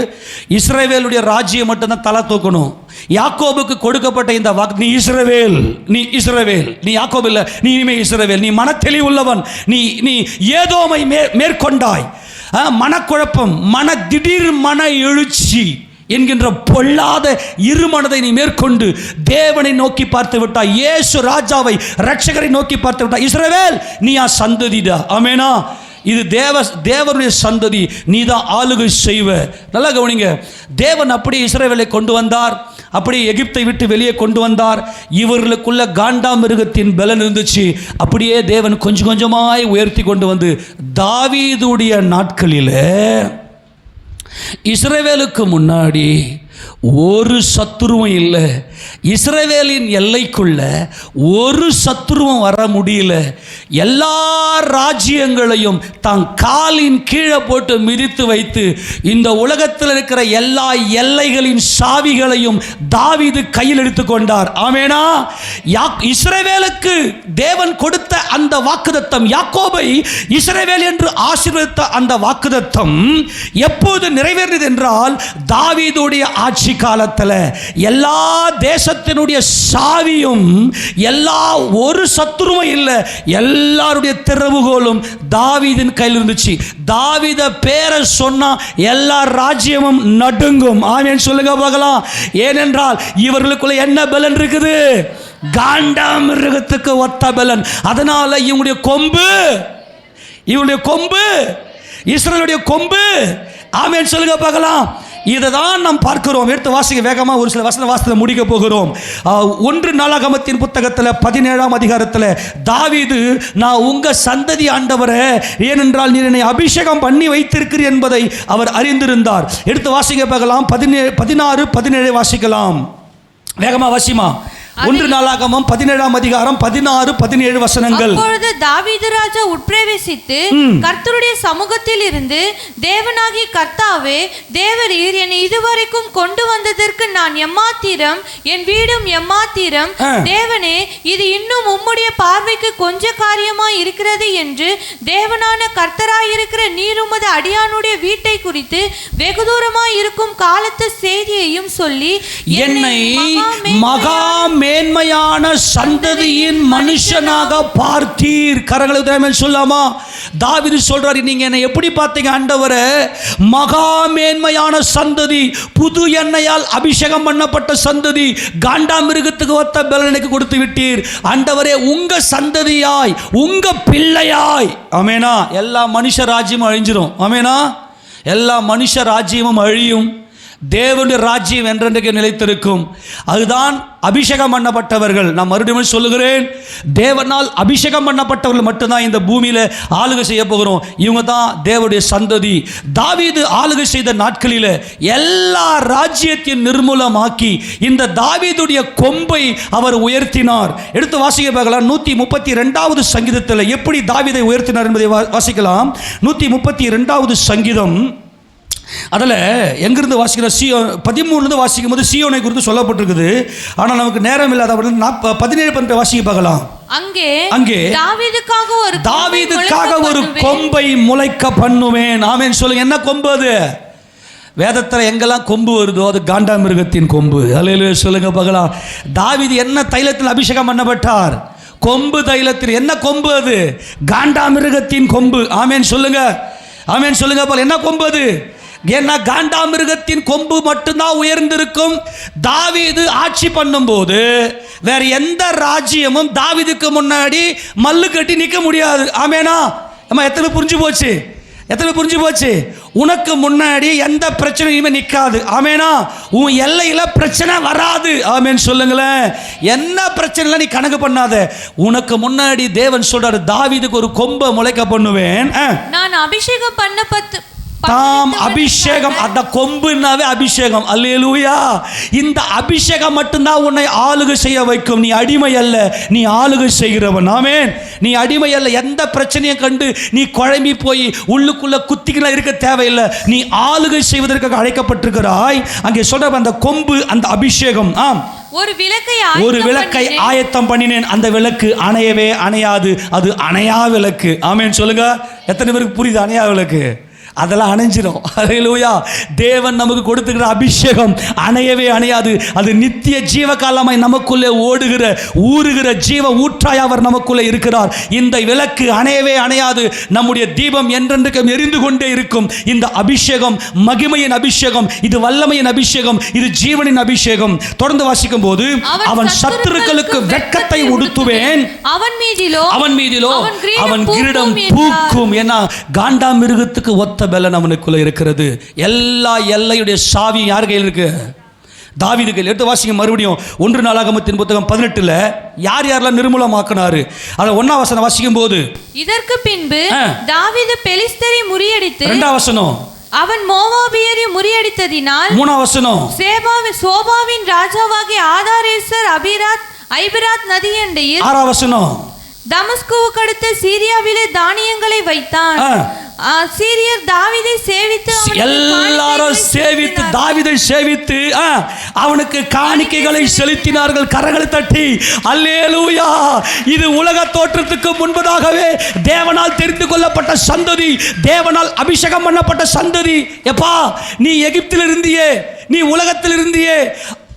இஸ்ரவேலுடைய ராஜ்யம் மட்டும்தான் தலை தூக்கணும். யாக்கோபுக்கு கொடுக்கப்பட்ட இந்த வாக்கு, நீ இஸ்ரவேல், நீ யாக்கோபு இல்லை, நீ இனிமே இஸ்ரவேல், நீ மனத்தெளிவுள்ளவன், நீ ஏதோமை மேற்கொண்டாய். மனக்குழப்பம், திடீர் மன எழுச்சி என்கின்ற பொல்லாத இருமனதை நீ மேற்கொண்டு தேவனை நோக்கி பார்த்து விட்டாய். இயேசு ராஜாவை, ரட்சகரை நோக்கி பார்த்து விட்டாய். இஸ்ரவேல், நீ சந்ததிடா. ஆமேனா? இது தேவனுடைய சந்ததி, நீ தான் ஆளுகை செய்வ. நல்லா கவனிங்க. தேவன் அப்படியே இஸ்ரவேலை கொண்டு வந்தார், அப்படியே எகிப்தை விட்டு வெளியே கொண்டு வந்தார். இவர்களுக்குள்ள காண்டாமிருகத்தின் பலன் இருந்துச்சு. அப்படியே தேவன் கொஞ்சம் கொஞ்சமாய் உயர்த்தி கொண்டு வந்து தாவீதுடைய நாட்களில் இஸ்ரவேலுக்கு முன்னாடி ஒரு சத்துருவும் இல்லை. இஸ்ரவேலின் எல்லைக்குள்ள ஒரு சத்துருவும் வர முடியல. எல்லா ராஜ்யங்களையும் தான் காலின் கீழே போட்டு மிதித்து வைத்து இந்த உலகத்தில் இருக்கிற எல்லா எல்லைகளின் சாவிகளையும் தாவீது கையில் எடுத்துக்கொண்டார். ஆமேனா? இஸ்ரவேலுக்கு தேவன் கொடுத்த அந்த வாக்குத்தத்தம், யாக்கோபை இஸ்ரவேல் என்று ஆசீர்வதித்த அந்த வாக்குத்தத்தம் எப்போது நிறைவேறியது என்றால், தாவீதுடைய ஆட்சி காலத்தில் எல்லா தேசத்தினுடைய சாவியும், எல்லா ஒரு சத்துருவும் இல்லை, எல்லாருடைய திறவுகோலும் தாவீதின் கையில் இருந்துச்சு. தாவீத பேரை சொன்னா எல்லா ராஜ்யமும் நடுங்கும். ஆமென் சொல்லுங்க பார்க்கலாம். ஏனென்றால் இவர்களுக்குள்ள என்ன பலன் இருக்குது? காண்டாமிருகத்துக்கு ஒத்த பலன். அதனால இவங்களுடைய கொம்பு இஸ்ரவேலுடைய கொம்பு. ஆமென் சொல்லுங்க பார்க்கலாம். இதை தான் நாம் பார்க்கிறோம். எடுத்து வாசிக்க வேகமாக ஒரு சில வசன வாசத்தை முடிக்க போகிறோம். 1 நாளாகமத்தின் புத்தகத்தில் 17ஆம் அதிகாரத்தில் தாவீது, நான் உங்க சந்ததி ஆண்டவரே, ஏனென்றால் நீர் என்னை அபிஷேகம் பண்ணி வைத்திருக்கிறீர் என்பதை அவர் அறிந்திருந்தார். எடுத்து வாசிக்க பார்க்கலாம். 16, 17 வாசிக்கலாம். வேகமா வாசிமா. 1 நாளாகமம் 17ஆம் அதிகாரம் 16, 17 வசனங்கள். அப்பொழுது தாவீது ராஜா உட்பிரவேசித்து கர்த்தருடைய சமூகத்தில் இருந்து, தேவனாகிய கர்த்தாவே, தேவரீர் என்னை இதுவரைக்கும் கொண்டு வந்ததற்கு நான் எம்மாத்திரம், என் வீடும் எம்மாத்திரம். தேவனே, இது இன்னும் உம்முடைய பார்வைக்கு கொஞ்ச காரியமாய் இருக்கிறது என்று தேவனான கர்த்தராயிருக்கிற நீர் உமது அடியானுடைய வீட்டை குறித்து வெகு தூரமாய் இருக்கும் காலத்து செய்தியையும் சொல்லி என்னை மகா மேன்மையான சந்ததியின் மனுஷனாக பார்த்தீர். கரங்களை உயர்த்தி சொல்லாமா? தாவீது சொல்றாரு, நீங்க என்னை எப்படி பார்த்தீங்க ஆண்டவரே? மகா மேன்மையான சந்ததி, புது எண்ணெயால் அபிஷேகம் பண்ணப்பட்ட சந்ததி, காண்டாமிருகத்துக்கு ஒத்த பலனுக்கு கொடுத்து விட்டீர் ஆண்டவரே. உங்க சந்ததியாய், உங்க பிள்ளையாய். ஆமேனா? எல்லா மனுஷ ராஜ்யமும் அழிஞ்சிரும். ஆமேனா? எல்லா மனுஷ ராஜ்யமும் அழியும். தேவனுடைய ராஜ்யம் என்றென்றைக்கு நிலைத்திருக்கும். அதுதான் அபிஷேகம் பண்ணப்பட்டவர்கள். நான் மறுபடியும் சொல்லுகிறேன், தேவனால் அபிஷேகம் பண்ணப்பட்டவர்கள் மட்டும்தான் இந்த பூமியில ஆளுகை செய்ய போகிறோம். இவங்க தான் தேவனுடைய சந்ததி. தாவீது ஆளுகை செய்த நாட்களில் எல்லா ராஜ்யத்தையும் நிர்மூலமாக்கி இந்த தாவீதுடைய கொம்பை அவர் உயர்த்தினார். எடுத்து வாசிக்க பார்க்கலாம். 132வது சங்கீதத்தில் எப்படி தாவீதை உயர்த்தினார் என்பதை வாசிக்கலாம். 132வது சங்கீதம் அதில் எங்கிருந்து வாசிக்கிற 13 வாசிக்கும் போது சீயோனை குறித்து சொல்லப்பட்டிருக்குது. ஆனால் நமக்கு நேரம் இல்லாத 17 வாசிக்க பார்க்கலாம். அங்கே தாவீதுக்காக ஒரு கொம்பை முளைக்க பண்ணுவேன். ஆமென் சொல்லுங்க. என்ன கொம்பு அது? வேதத்தில் எங்கெல்லாம் கொம்பு வருதோ அது காண்டாமிருகத்தின் கொம்பு. அல்லேலூயா சொல்லுங்க பார்க்கலாம். தாவீது என்ன தைலத்தில் அபிஷேகம் பண்ணப்பட்டார்? கொம்பு தைலத்தில். என்ன கொம்பு அது? காண்டாமிருகத்தின் கொம்பு. ஆமென் சொல்லுங்க. ஆமென் சொல்லுங்க போல. என்ன கொம்பு அது? ஏன்னா காண்டாமிருகத்தின் கொம்பு மட்டும்தான் உயர்ந்திருக்கும். தாவீது ஆட்சி பண்ணும்போது வேற எந்த ராஜ்யமும் தாவீதுக்கு முன்னாடி மல்லு கட்டி நிற்க முடியாது. ஆமேனா? நம்ம எத்தனை புரிஞ்சு போச்சு? எத்தனை புரிஞ்சு போச்சு? உனக்கு முன்னாடி எந்த பிரச்சனையுமே நிற்காது. ஆமேனா? உன் எல்லையில பிரச்சனை வராது. ஆமேன் சொல்லுங்களேன். என்ன பிரச்சனை நீ கணக்கு பண்ணாத. உனக்கு முன்னாடி தேவன் சொல்றாரு, தாவீதுக்கு ஒரு கொம்பை முளைக்க பண்ணுவேன். நான் அபிஷேகம் பண்ணப்பட்டு தாம் அபிஷேகம். அந்த கொம்புனாவே அபிஷேகம். அல்லேலூயா. இந்த அபிஷேகம் மட்டும்தான் உன்னை ஆளுகை செய்ய வைக்கும். நீ அடிமை அல்ல, நீ ஆளுகை செய்கிறவன். ஆமென். நீ அடிமை அல்ல. எந்த பிரச்சனையை கண்டு நீ குழம்பி போய் உள்ளுக்குள்ள குத்திக்கலாம் இருக்க தேவையில்லை. நீ ஆளுகை செய்வதற்காக அழைக்கப்பட்டிருக்கிறாய். அங்கே சொல்ற அந்த கொம்பு, அந்த அபிஷேகம். ஒரு விளக்கை ஆயத்தம் பண்ணினேன். அந்த விளக்கு அணையவே அணையாது. அது அணையா விளக்கு. ஆமென் சொல்லுங்க. எத்தனை பேருக்கு புரியுது அணையா விளக்கு? அதெல்லாம் அணைஞ்சிடும். அல்லேலூயா. தேவன் நமக்கு கொடுத்துக்கிற அபிஷேகம் அணையவே அணையாது. அது நித்திய ஜீவகாலமாய் நமக்குள்ளே ஓடுகிற ஊறுகிற ஜீவ ஊற்றாய் அவர் நமக்குள்ளே இருக்கிறார். இந்த விளக்கு அணையவே அணையாது. நம்முடைய தீபம் என்றென்றைக்கும் எரிந்து கொண்டே இருக்கும். இந்த அபிஷேகம் மகிமையின் அபிஷேகம், இது வல்லமையின் அபிஷேகம், இது ஜீவனின் அபிஷேகம். தொடர்ந்து வாசிக்கும் போது, அவன் சத்துருக்களுக்கு வெட்கத்தை உடுத்துவேன், அவன் மீதிலோ அவன் கிரீடம் பூக்கும். ஏன்னா காண்டாமிருகத்துக்கு ஒத்த பலன் அவனுக்குள்ள இருக்கிறது. எல்லா எல்லையுடைய சாவி யார் கையில் இருக்கு? தாவீது கையில். எடுத்து வாசிங்க மறுபடியும் 1 நாளாகமத்தின் புத்தகம் 18 யார் யாரெல்லாம் நிர்மூலமாக்கினாரு அதை 1ஆம் வசனம் வாசிக்கும் போது, இதற்கு பின்பு தாவீது பெலிஸ்தரை முறியடித்து, 2ஆம் வசனம் அவன் மோவாபியரை முறியடித்ததினால், 3ஆம் வசனம் சோபாவின் ராஜாவாகிய ஆதாரேசர் ஐபிராத் நதியண்டையில், 6ஆம் வசனம் தமஸ்குவுக்கு அடுத்த சீரியாவிலே தானியங்களை வைத்தான். சீரியர் தாவீதை சேவித்து, எல்லாரும் சேவித்து, தாவீதை சேவித்து அவனுக்கு காணிக்கைகளை செலுத்தினார்கள். கரங்களை தட்டி அல்லேலூயா. இது உலக தோற்றத்துக்கு முன்பதாகவே தேவனால் தெரிந்து கொள்ளப்பட்ட சந்ததி, தேவனால் அபிஷேகம் பண்ணப்பட்ட சந்ததி. எப்பா, நீ எகிப்தில் இருந்தியே, நீ உலகத்தில் இருந்தியே,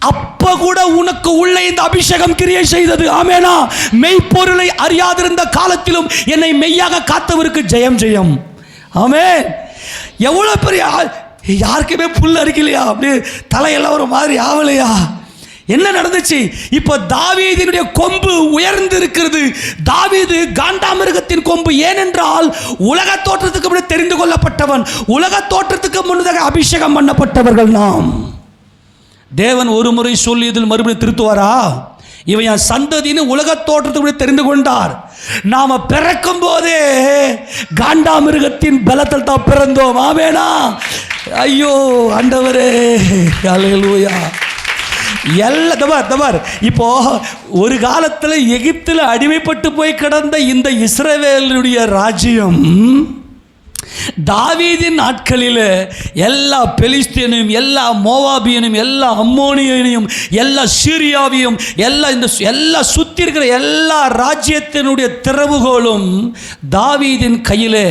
அப்ப கூட உனக்கு உள்ள இந்த அபிஷேகம் கிரியை செய்தது. ஆமேனா? மெய்ப்பொருளை அறியாதிருந்த காலத்திலும் என்னை மெய்யாக காத்தவருக்கு ஜெயம் ஜெயம். ஆமென். எவ்வளவு பெரிய, யாருக்குமே புல் அரிக்கலையா? அப்படியே தலையெல்லாம் ஒரு மாதிரி ஆவலையா? என்ன நடந்துச்சு? இப்போ தாவீதினுடைய கொம்பு உயர்ந்து இருக்கிறது. தாவீது காண்டாமிருகத்தின் கொம்பு. ஏனென்றால் உலக தோற்றத்துக்கு முன்னே தெரிந்து கொள்ளப்பட்டவன், உலக தோற்றத்துக்கு முன்னதாக அபிஷேகம் பண்ணப்பட்டவர்கள் நாம். தேவன் ஒரு முறை சொல்லி இதில் மறுபடியும் திருத்துவாரா? இவன் என் சந்ததின்னு உலக தோற்றத்துக்கு தெரிந்து கொண்டார். நாம பிறக்கும் போதே காண்டாமிருகத்தின் பலத்தில் தான் பிறந்தோம். ஆமெனா? ஐயோ ஆண்டவரே, அல்லேலூயா. தபார் இப்போ ஒரு காலத்தில் எகிப்தில் அடிமைப்பட்டு போய் கிடந்த இந்த இஸ்ரவேலுடைய ராஜ்யம் தாவீதின் நாட்களில் எல்லா பெலிஸ்தீனையும், எல்லா மோவாபியனையும், எல்லா அம்மோனியனையும், எல்லா சீரியாவையும், எல்லா சுற்றி இருக்கிற எல்லா ராஜ்யத்தினுடைய திறவுகோலும் தாவீதின் கையிலே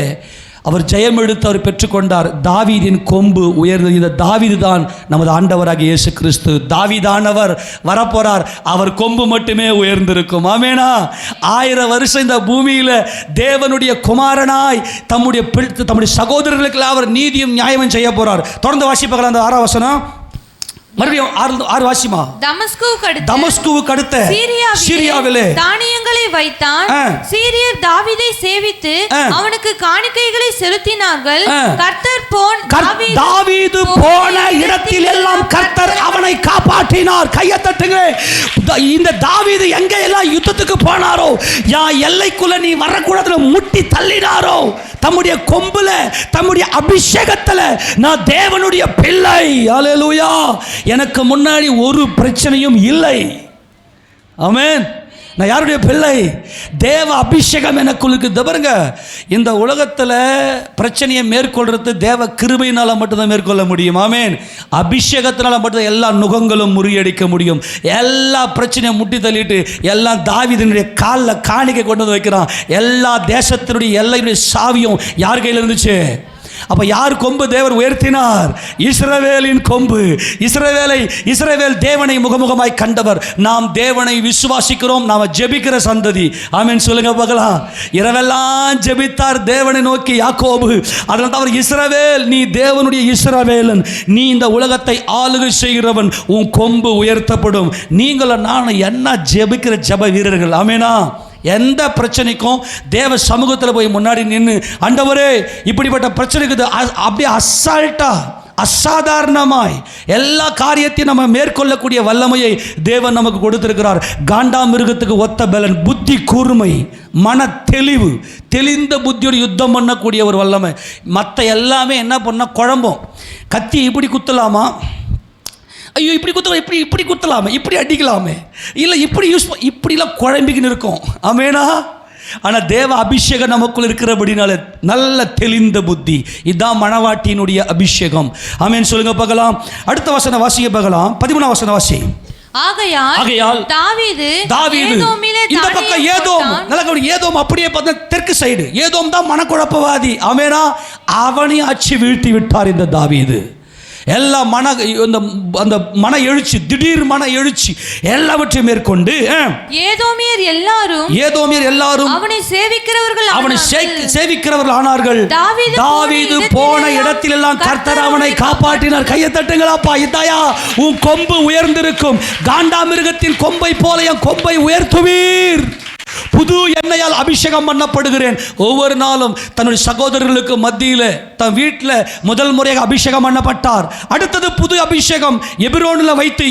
அவர் ஜெயம் எடுத்து அவர் பெற்றுக்கொண்டார். தாவீதின் கொம்பு உயர்ந்தது. இந்த தாவீது தான் நமது ஆண்டவராகிய இயேசு கிறிஸ்து. தாவீதானவர் வரப்போறார். அவர் கொம்பு மட்டுமே உயர்ந்திருக்கும். ஆமெனா? 1000 வருஷம் இந்த பூமியில தேவனுடைய குமாரனாய் தம்முடைய சகோதரர்களுக்கு அவர் நீதியும் நியாயமும் செய்ய போறார். தொடர்ந்து வாசிப்பாங்க அந்த 6ஆம் வசனம். மறுபடியும் 6 வாசிமா. தமஸ்குவுக்கு அடுத்த சீரியாவிலே தானியங்களை வைத்தான். சீரியர் தாவீதை சேவித்து அவனுக்கு காணிக்கைகளை செலுத்தினார்கள். தாவீது போன இடத்தில் எல்லாம் கர்த்தர் அவனை காப்பாற்றினார். கையை தட்டுங்க. இந்த தாவீது எங்க எல்லாம் யுத்தத்துக்கு போனாரோ, எல்லைக்குள்ள நீ வரக்கூடாது முட்டி தள்ளினாரோ, தம்முடைய கொம்புல, தம்முடைய அபிஷேகத்துல, நான் தேவனுடைய பிள்ளை, அல்லேலூயா, எனக்கு முன்னாடி ஒரு பிரச்சனையும் இல்லை. ஆமென். நான் யாருடைய பிள்ளை? தேவ அபிஷேகம் எனக்குள்ளுக்கு. பாருங்க, இந்த உலகத்தில் பிரச்சனையை மேற்கொள்றது தேவ கிருபையினால் மட்டும்தான் மேற்கொள்ள முடியும். ஆமென். அபிஷேகத்தினால மட்டும்தான் எல்லா நுகங்களும் முறியடிக்க முடியும். எல்லா பிரச்சனையும் முட்டி தள்ளிட்டு எல்லாம் தாவீதினுடைய காலில் காணிக்கை கொண்டு வந்து வைக்கிறான். எல்லா தேசத்தினுடைய எல்லையுடைய சாவியும் யார் கையில் இருந்துச்சு? அப்ப யார் கொம்பு தேவன் உயர்த்தினார்? இஸ்ரவேலின் கொம்பு. இஸ்ரவேல் தேவனை முகமுகமாய் கண்டவர். நாம் தேவனை விசுவாசிக்கிறோம். நாம ஜெபிக்கிற சந்ததி. ஆமென் சொல்லுங்க பார்க்கலாம். இரவெல்லாம் ஜெபித்தார் தேவனை நோக்கி யாக்கோபு. அதனால தான் அவர் இஸ்ரவேல், நீ தேவனுடைய இஸ்ரவேலன், நீ இந்த உலகத்தை ஆளுகை செய்கிறவன், உன் கொம்பு உயர்த்தப்படும். நீங்களும் நானும் என்ன ஜெபிக்கிற ஜெப வீரர்கள். ஆமெனா. எந்த பிரச்சனைக்கும் தேவ சமூகத்தில் போய் முன்னாடி நின்று, ஆண்டவரே இப்படிப்பட்ட பிரச்சனைக்கு அப்படியே அசாதாரணமாய் எல்லா காரியத்தையும் நம்ம மேற்கொள்ளக்கூடிய வல்லமையை தேவன் நமக்கு கொடுத்திருக்கிறார். காண்டாமிருகத்துக்கு ஒத்த பலன், புத்தி கூர்மை, மன தெளிவு, தெளிந்த புத்தியோடு யுத்தம் பண்ணக்கூடிய ஒரு வல்லமை. மற்ற எல்லாமே என்ன பண்ணால் குழம்பும். கத்தி இப்படி குத்தலாமா? ஐயோ இப்படி குத்தலாம், இப்படி குத்தலாமே, இப்படி அடிக்கலாமே, இல்லை இப்படி இப்படிலாம் குழம்பிக்கின்னு இருக்கும். ஆமேனா. ஆனால் தேவ அபிஷேகம் நமக்குள் இருக்கிறபடினால நல்ல தெளிந்த புத்தி. இதுதான் மணவாட்டியினுடைய அபிஷேகம். ஆமேன் சொல்லுங்க பார்க்கலாம். அடுத்த வசனம் வாசிங்க பார்க்கலாம். 13ஆம் வசனம் வாசி. ஆகையால் தாவீது இந்த பக்கம் ஏதோம், நல்ல ஏதோம் அப்படியே பார்த்தா தெற்கு சைடு ஏதோம் தான் மனக்குழப்பவாதி. ஆமேனா. அவனை அச்சு வீழ்த்தி விட்டார் இந்த தாவீது. எல்லா அந்த மன எழுச்சி, திடீர் மன எழுச்சி எல்லாவற்றையும் மேற்கொண்டு ஏதோமியர் எல்லாரும் அவனை சேவிக்கிறவர்கள் ஆனார்கள். தாவீது போன இடத்திலெல்லாம் கர்த்தர் அவனை காப்பாற்றினார். கையை தட்டுங்களாப்பா. இதாயா உன் கொம்பு உயர்ந்திருக்கும். காண்டாமிருகத்தின் கொம்பை போல என் கொம்பை உயர்த்துவீர். புது எண்ணெயால் அபிஷேகம் பண்ணப்படுகிறேன். ஒவ்வொரு நாளும் தன்னுடைய சகோதரர்களுக்கு மத்தியில் தன் வீட்டில் முதல் முறையாக அபிஷேகம் பண்ணப்பட்டார். அடுத்தது புது அபிஷேகம் எபிரோனில் வைத்து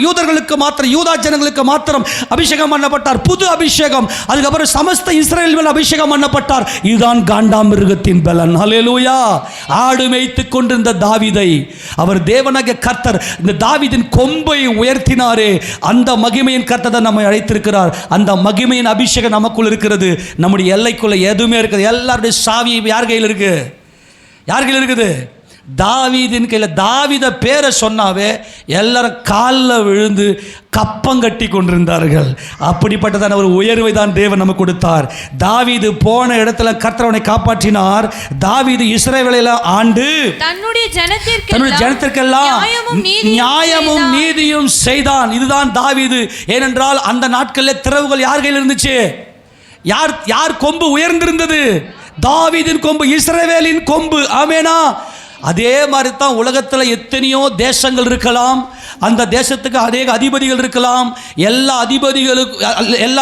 யூதர்களுக்கு மாத்திரம், யூதா ஜனங்களுக்கு மாத்திரம் அபிஷேகம் பண்ணப்பட்டார். புது அபிஷேகம். அதுக்கப்புறம் சமஸ்த இஸ்ரேல் மேல் அபிஷேகம் பண்ணப்பட்டார். இதுதான் காண்டாமிருகத்தின் பலன். ஹல்லேலூயா. ஆடு மேய்த்து கொண்டிருந்த தாவீதை அவர் தேவனாகிய கர்த்தர் இந்த தாவீதின் கொம்பை உயர்த்தினாரே, அந்த மகிமையின் கர்த்தர் நம்மை அழைத்திருக்கிறார். அந்த மகிமையின் அபிஷேகம் நமக்குள் இருக்கிறது. நம்முடைய எல்லைக்குள்ள எதுவுமே இருக்குது. எல்லாருடைய சாவி யார் கையில் இருக்கு? யார் கையில் இருக்குது? தாவீதின் கையில். தாவீத பேரை சொன்னாவே எல்லாரும் காலில் விழுந்து கப்பங்கட்டி கொண்டிருந்தார்கள். அப்படிப்பட்டதான ஒரு உயர்வை தான் தேவன் நமக்கு கொடுத்தார். தாவீது போன இடத்துல கர்த்தர் அவனை காப்பாற்றினார். தாவீது இஸ்ரவேலையெல்லாம் ஆண்டு தன்னுடைய ஜனத்திற்கெல்லாம் நியாயமும் நீதியும் செய்தான். இதுதான் தாவீது. ஏனென்றால் அந்த நாட்களில் திறவுகள் யார் கையில் இருந்துச்சு? யார் கொம்பு உயர்ந்திருந்தது? தாவீதின் கொம்பு, இஸ்ரவேலின் கொம்பு. ஆமெனா. அதே மாதிரி தான் உலகத்தில் எத்தனையோ தேசங்கள் இருக்கலாம். அந்த தேசத்துக்கு அநேக அதிபதிகள் இருக்கலாம். எல்லா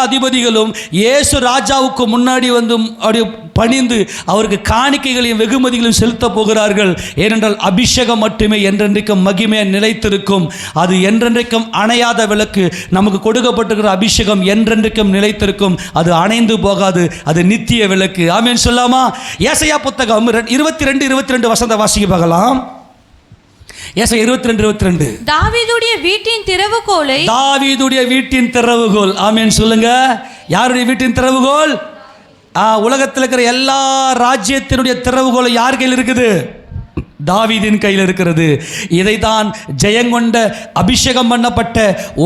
அதிபதிகளும் இயேசு ராஜாவுக்கு முன்னாடி வந்து அப்படி பணிந்து அவருக்கு காணிக்கைகளையும் வெகுமதிகளையும் செலுத்த போகிறார்கள். ஏனென்றால் அபிஷேகம் மட்டுமே என்றென்றைக்கும் மகிமையை நிலைத்திருக்கும். அது என்றென்றைக்கும் அணையாத விளக்கு. நமக்கு கொடுக்கப்பட்டிருக்கிற அபிஷேகம் என்றென்றைக்கும் நிலைத்திருக்கும். அது அணைந்து போகாது. அது நித்திய விளக்கு. ஆமென் சொல்லாமா? ஏசாயா புத்தகம் 22 வசந்த வாசிக்க பார்க்கலாம். ஏசாயா 22 தாவீதுடைய வீட்டின் திறவுகோல். ஆமென் சொல்லுங்க. யாருடைய வீட்டின் திறவுகோல்? உலகத்தில் இருக்கிற எல்லா ராஜ்யத்தினுடைய திறவுகோல் யார் கையில் இருக்குது? தாவீதின் கையில் இருக்கிறது. இதைத்தான் ஜெயங்கொண்ட அபிஷேகம் பண்ணப்பட்ட,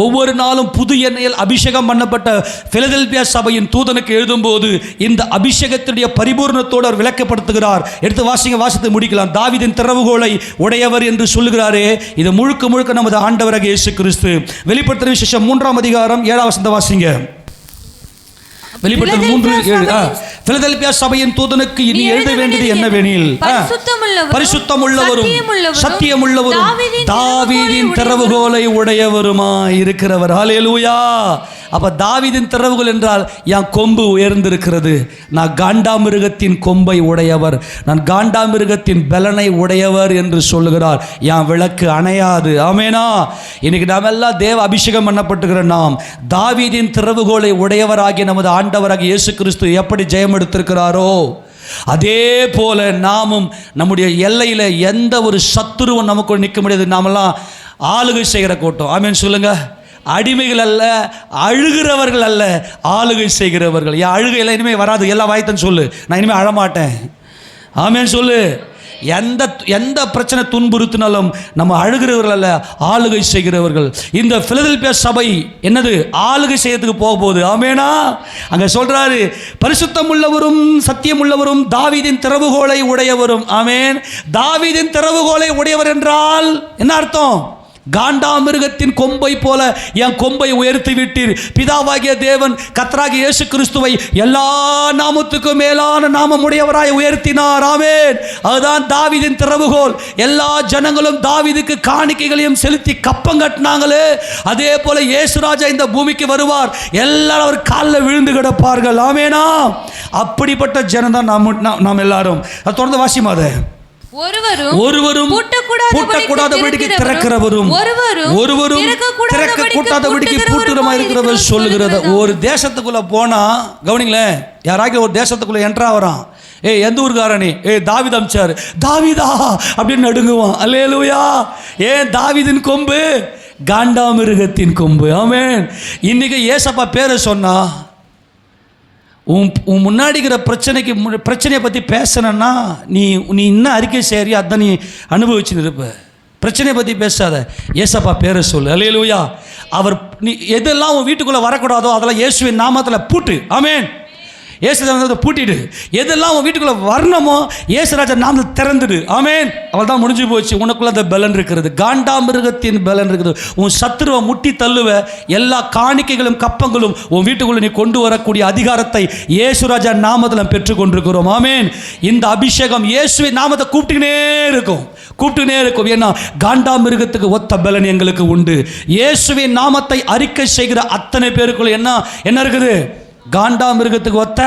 ஒவ்வொரு நாளும் புது எண்ணெயில் அபிஷேகம் பண்ணப்பட்ட பிலதெல்பியா சபையின் தூதனுக்கு எழுதும்போது இந்த அபிஷேகத்தினுடைய பரிபூர்ணத்தோடு அவர் விளக்கப்படுத்துகிறார். எடுத்து வாசித்து முடிக்கலாம். தாவீதின் திறவுகோலை உடையவர் என்று சொல்லுகிறாரே, இது முழுக்க நமது ஆண்டவராக இயேசு கிறிஸ்து. வெளிப்படுத்தின விசேஷம் 3ஆம் அதிகாரம் 7ஆம் வசனத்தை வாசிங்க. வெளிப்படுத்தல் 3:7. பிலதெல்பியா சபையின் தூதனுக்கு இனி எழுத வேண்டியது என்னவெனில், பரிசுத்தமுள்ளவரும் சத்தியமுள்ளவரும் தாவீதின் திறவுகோலை உடையவருமாய் இருக்கிறவர். ஹல்லேலூயா. அப்போ தாவீதின் திறவுகோல் என்றால் என் கொம்பு உயர்ந்திருக்கிறது. நான் காண்டாமிருகத்தின் கொம்பை உடையவர், நான் காண்டாமிருகத்தின் பலனை உடையவர் என்று சொல்லுகிறார். என் விளக்கு அணையாது. ஆமேனா. இன்னைக்கு நாம் எல்லாம் தேவ அபிஷேகம் பண்ணப்பட்டுகிற நாம் தாவீதின் திறவுகோலை உடையவராகிய நமது ஆண்டவராகிய இயேசு கிறிஸ்து எப்படி ஜெயம் எடுத்திருக்கிறாரோ, அதே போல நாமும் நம்முடைய எல்லையில் எந்த ஒரு சத்துருவும் நமக்கு நிற்க முடியாது. நாமெல்லாம் ஆளுகை செய்கிற கூட்டம். ஆமேன் சொல்லுங்க. அடிமைகள் அல்ல, அழுகிறவர்கள் அல்ல, ஆளுகை செய்கிறவர்கள். என் அழுகையெல்லாம் இனிமேல் வராது. எல்லாம் வாய்த்தன்னு சொல்லு, நான் இனிமேல் அழமாட்டேன். ஆமேன்னு சொல்லு. எந்த பிரச்சனை துன்புறுத்தினாலும் நம்ம அழுகிறவர்கள் அல்ல, ஆளுகை செய்கிறவர்கள். இந்த பிலதெல்பியா சபை என்னது? ஆளுகை செய்யறதுக்கு போக போகுது. ஆமேனா? அங்க சொல்றாரு, பரிசுத்தம் உள்ளவரும் சத்தியம் உள்ளவரும் தாவீதின் திறவுகோலை உடையவரும். ஆமேன். தாவீதின் திறவுகோலை உடையவர் என்றால் என்ன அர்த்தம்? காண்டாமிருகத்தின் கொம்பை போல என் கொம்பை உயர்த்தி விட்டீர். பிதாவாகிய தேவன் கர்த்தராகிய இயேசு கிறிஸ்துவை எல்லா நாமத்துக்கும் மேலான நாமம் உடையவராய் உயர்த்தினார். ஆமென். அதுதான் தாவீதின் திறவுகோல். எல்லா ஜனங்களும் தாவீதுக்கு காணிக்கைகளையும் செலுத்தி கப்பம் கட்டினாங்களே, அதே போல இயேசுராஜா இந்த பூமிக்கு வருவார், எல்லாரும் அவர் காலில் விழுந்து கிடப்பார்கள். ஆமேனா? அப்படிப்பட்ட ஜனம் தான் நாம் எல்லாரும். அது தொடர்ந்து வாசிமாத. ஒருவரும் பூட்டக்கூடாதபடிக்கு திறக்கிறவரும், ஒருவரும் திறக்கக்கூடாதபடிக்கு பூட்டுறமா இருக்கிறவர் சொல்லுகிறது. ஒரு தேசத்துக்குள்ள போனா கவனிங்களேன், யாராவது ஒரு தேசத்துக்குள்ள என்ட்ரா வரான், எந்த ஊருக்காரணி? தாவீது அமிச்சாரு. தாவீதா அப்படின்னு நடுங்குவான். அல்லேலூயா. ஏன்? தாவீதின் கொம்பு காண்டாமிருகத்தின் கொம்பு. ஆமென். இன்னைக்கு ஏசப்பா பேரை சொன்னா, உன் முன்னாடிக்கிற பிரச்சனையை பற்றி பேசணுன்னா நீ இன்னும் அறிக்கை செய்யறியோ அதான் நீ அனுபவிச்சுன்னு இருப்ப. பிரச்சனையை பற்றி பேசாத, ஏசப்பா பேரை சொல்லு. அல்லேலூயா. அவர் நீ எதெல்லாம் உன் வீட்டுக்குள்ளே வரக்கூடாதோ அதெல்லாம் இயேசுவின் நாமத்தில் பூட்டு. ஆமென். இயேசுராஜா பூட்டிடு. எதெல்லாம் உன் வீட்டுக்குள்ளே வரணுமோ இயேசுராஜா நாமத்தில் திறந்துடு. ஆமென். அவள் தான் முடிஞ்சு போச்சு. உனக்குள்ள அந்த பலன் இருக்கிறது, காண்டாமிருகத்தின் பலன் இருக்குது. உன் சத்துருவை முட்டி தள்ளுவ. எல்லா காணிக்கைகளும் கப்பங்களும் உன் வீட்டுக்குள்ளே நீ கொண்டு வரக்கூடிய அதிகாரத்தை இயேசுராஜா நாமத்தில் பெற்றுக்கொண்டிருக்கிறோம். ஆமென். இந்த அபிஷேகம் இயேசுவின் நாமத்தை கூப்பிட்டுக்கினே இருக்கும். ஏன்னா காண்டாமிருகத்துக்கு ஒத்த பலன் எங்களுக்கு உண்டு. இயேசுவின் நாமத்தை அறிக்கை செய்கிற அத்தனை பேருக்குள்ள என்ன இருக்குது? காண்டாமிருகத்துக்கு ஒத்த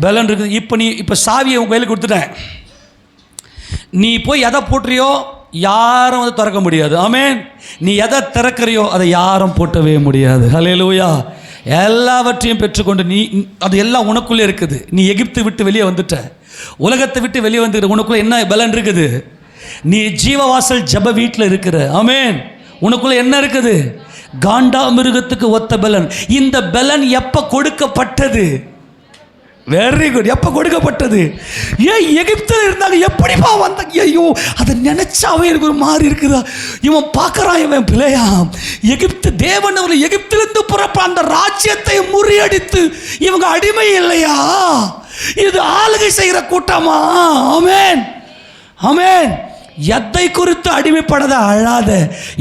பலன் இருக்குது. இப்போ சாவியை உன் கையில் கொடுத்துட்டேன். நீ போய் எதை போட்டுறியோ யாரும் வந்து திறக்க முடியாது. ஆமென். நீ எதை திறக்கிறியோ அதை யாரும் போட்டவே முடியாது. ஹல்லேலூயா. எல்லாவற்றையும் பெற்றுக்கொண்டு நீ அது எல்லாம் உனக்குள்ளே இருக்குது. நீ எகிப்து விட்டு வெளியே வந்துட்ட, உலகத்தை விட்டு வெளியே வந்துக்கிற. உனக்குள்ளே என்ன பலன் இருக்குது? நீ ஜீவவாசல் ஜப வீட்டில் இருக்கிற. ஆமென். உனக்குள்ளே என்ன இருக்குது? காண்டாமிருகத்துக்கு ஒத்த பலன். இந்த பலன் எப்போ கொடுக்கப்பட்டது? Very good. எப்போ கொடுக்கப்பட்டது? ஏன் எகிப்தில் இருந்தாங்க, எப்படிப்பா வந்தாங்க? ஐயோ, அதை நினைச்சாவே எனக்கு ஒரு மாதிரி இருக்குதா. இவன் பார்க்கறான், இவன் பிள்ளையா. எகிப்து தேவன் அவரை எகிப்திலிருந்து புறப்ப அந்த ராஜ்யத்தை முறியடித்து இவங்க அடிமை இல்லையா? இது ஆளுகை செய்கிற கூட்டமா? ஆமென். ஆமென். எதை குறித்து அடிமைப்படாத, அழாத.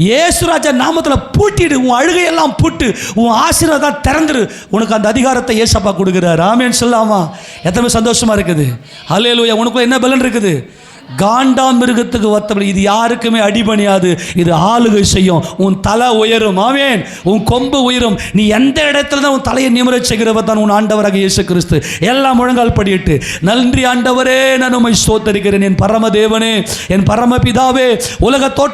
இயேசுராஜா நாமத்தில் பூட்டிடு. உன் அழுகையெல்லாம் பூட்டு, உன் ஆசீர்வாதம் திறந்துரு. உனக்கு அந்த அதிகாரத்தை ஏசப்பா கொடுக்குறாரு. ஆமென் சொல்லாமா? எத்தனை சந்தோஷமா இருக்குது. அல்லேலூயா. உனக்குள்ள என்ன பலன் இருக்குது? காண்டாமிருகத்துக்கு ஒத்தபடி. இது யாருக்குமே அடிபணியாது. இது ஆளுகை செய்யும். உன் தலை உயரும். ஆமென். உன் கொம்பு உயரும். நீ எந்த இடத்துல தான் உன் தலையை நிமிரச் செய்கிறவர் தான் உன் ஆண்டவராக இயேசு கிறிஸ்து. எல்லாம் முழங்கால் படியிட்டு, நன்றி ஆண்டவரே, நான் உம்மை ஸ்தோத்தரிக்கிறேன். என் பரம தேவனே, என் பரம பிதாவே, உலக தோற்ற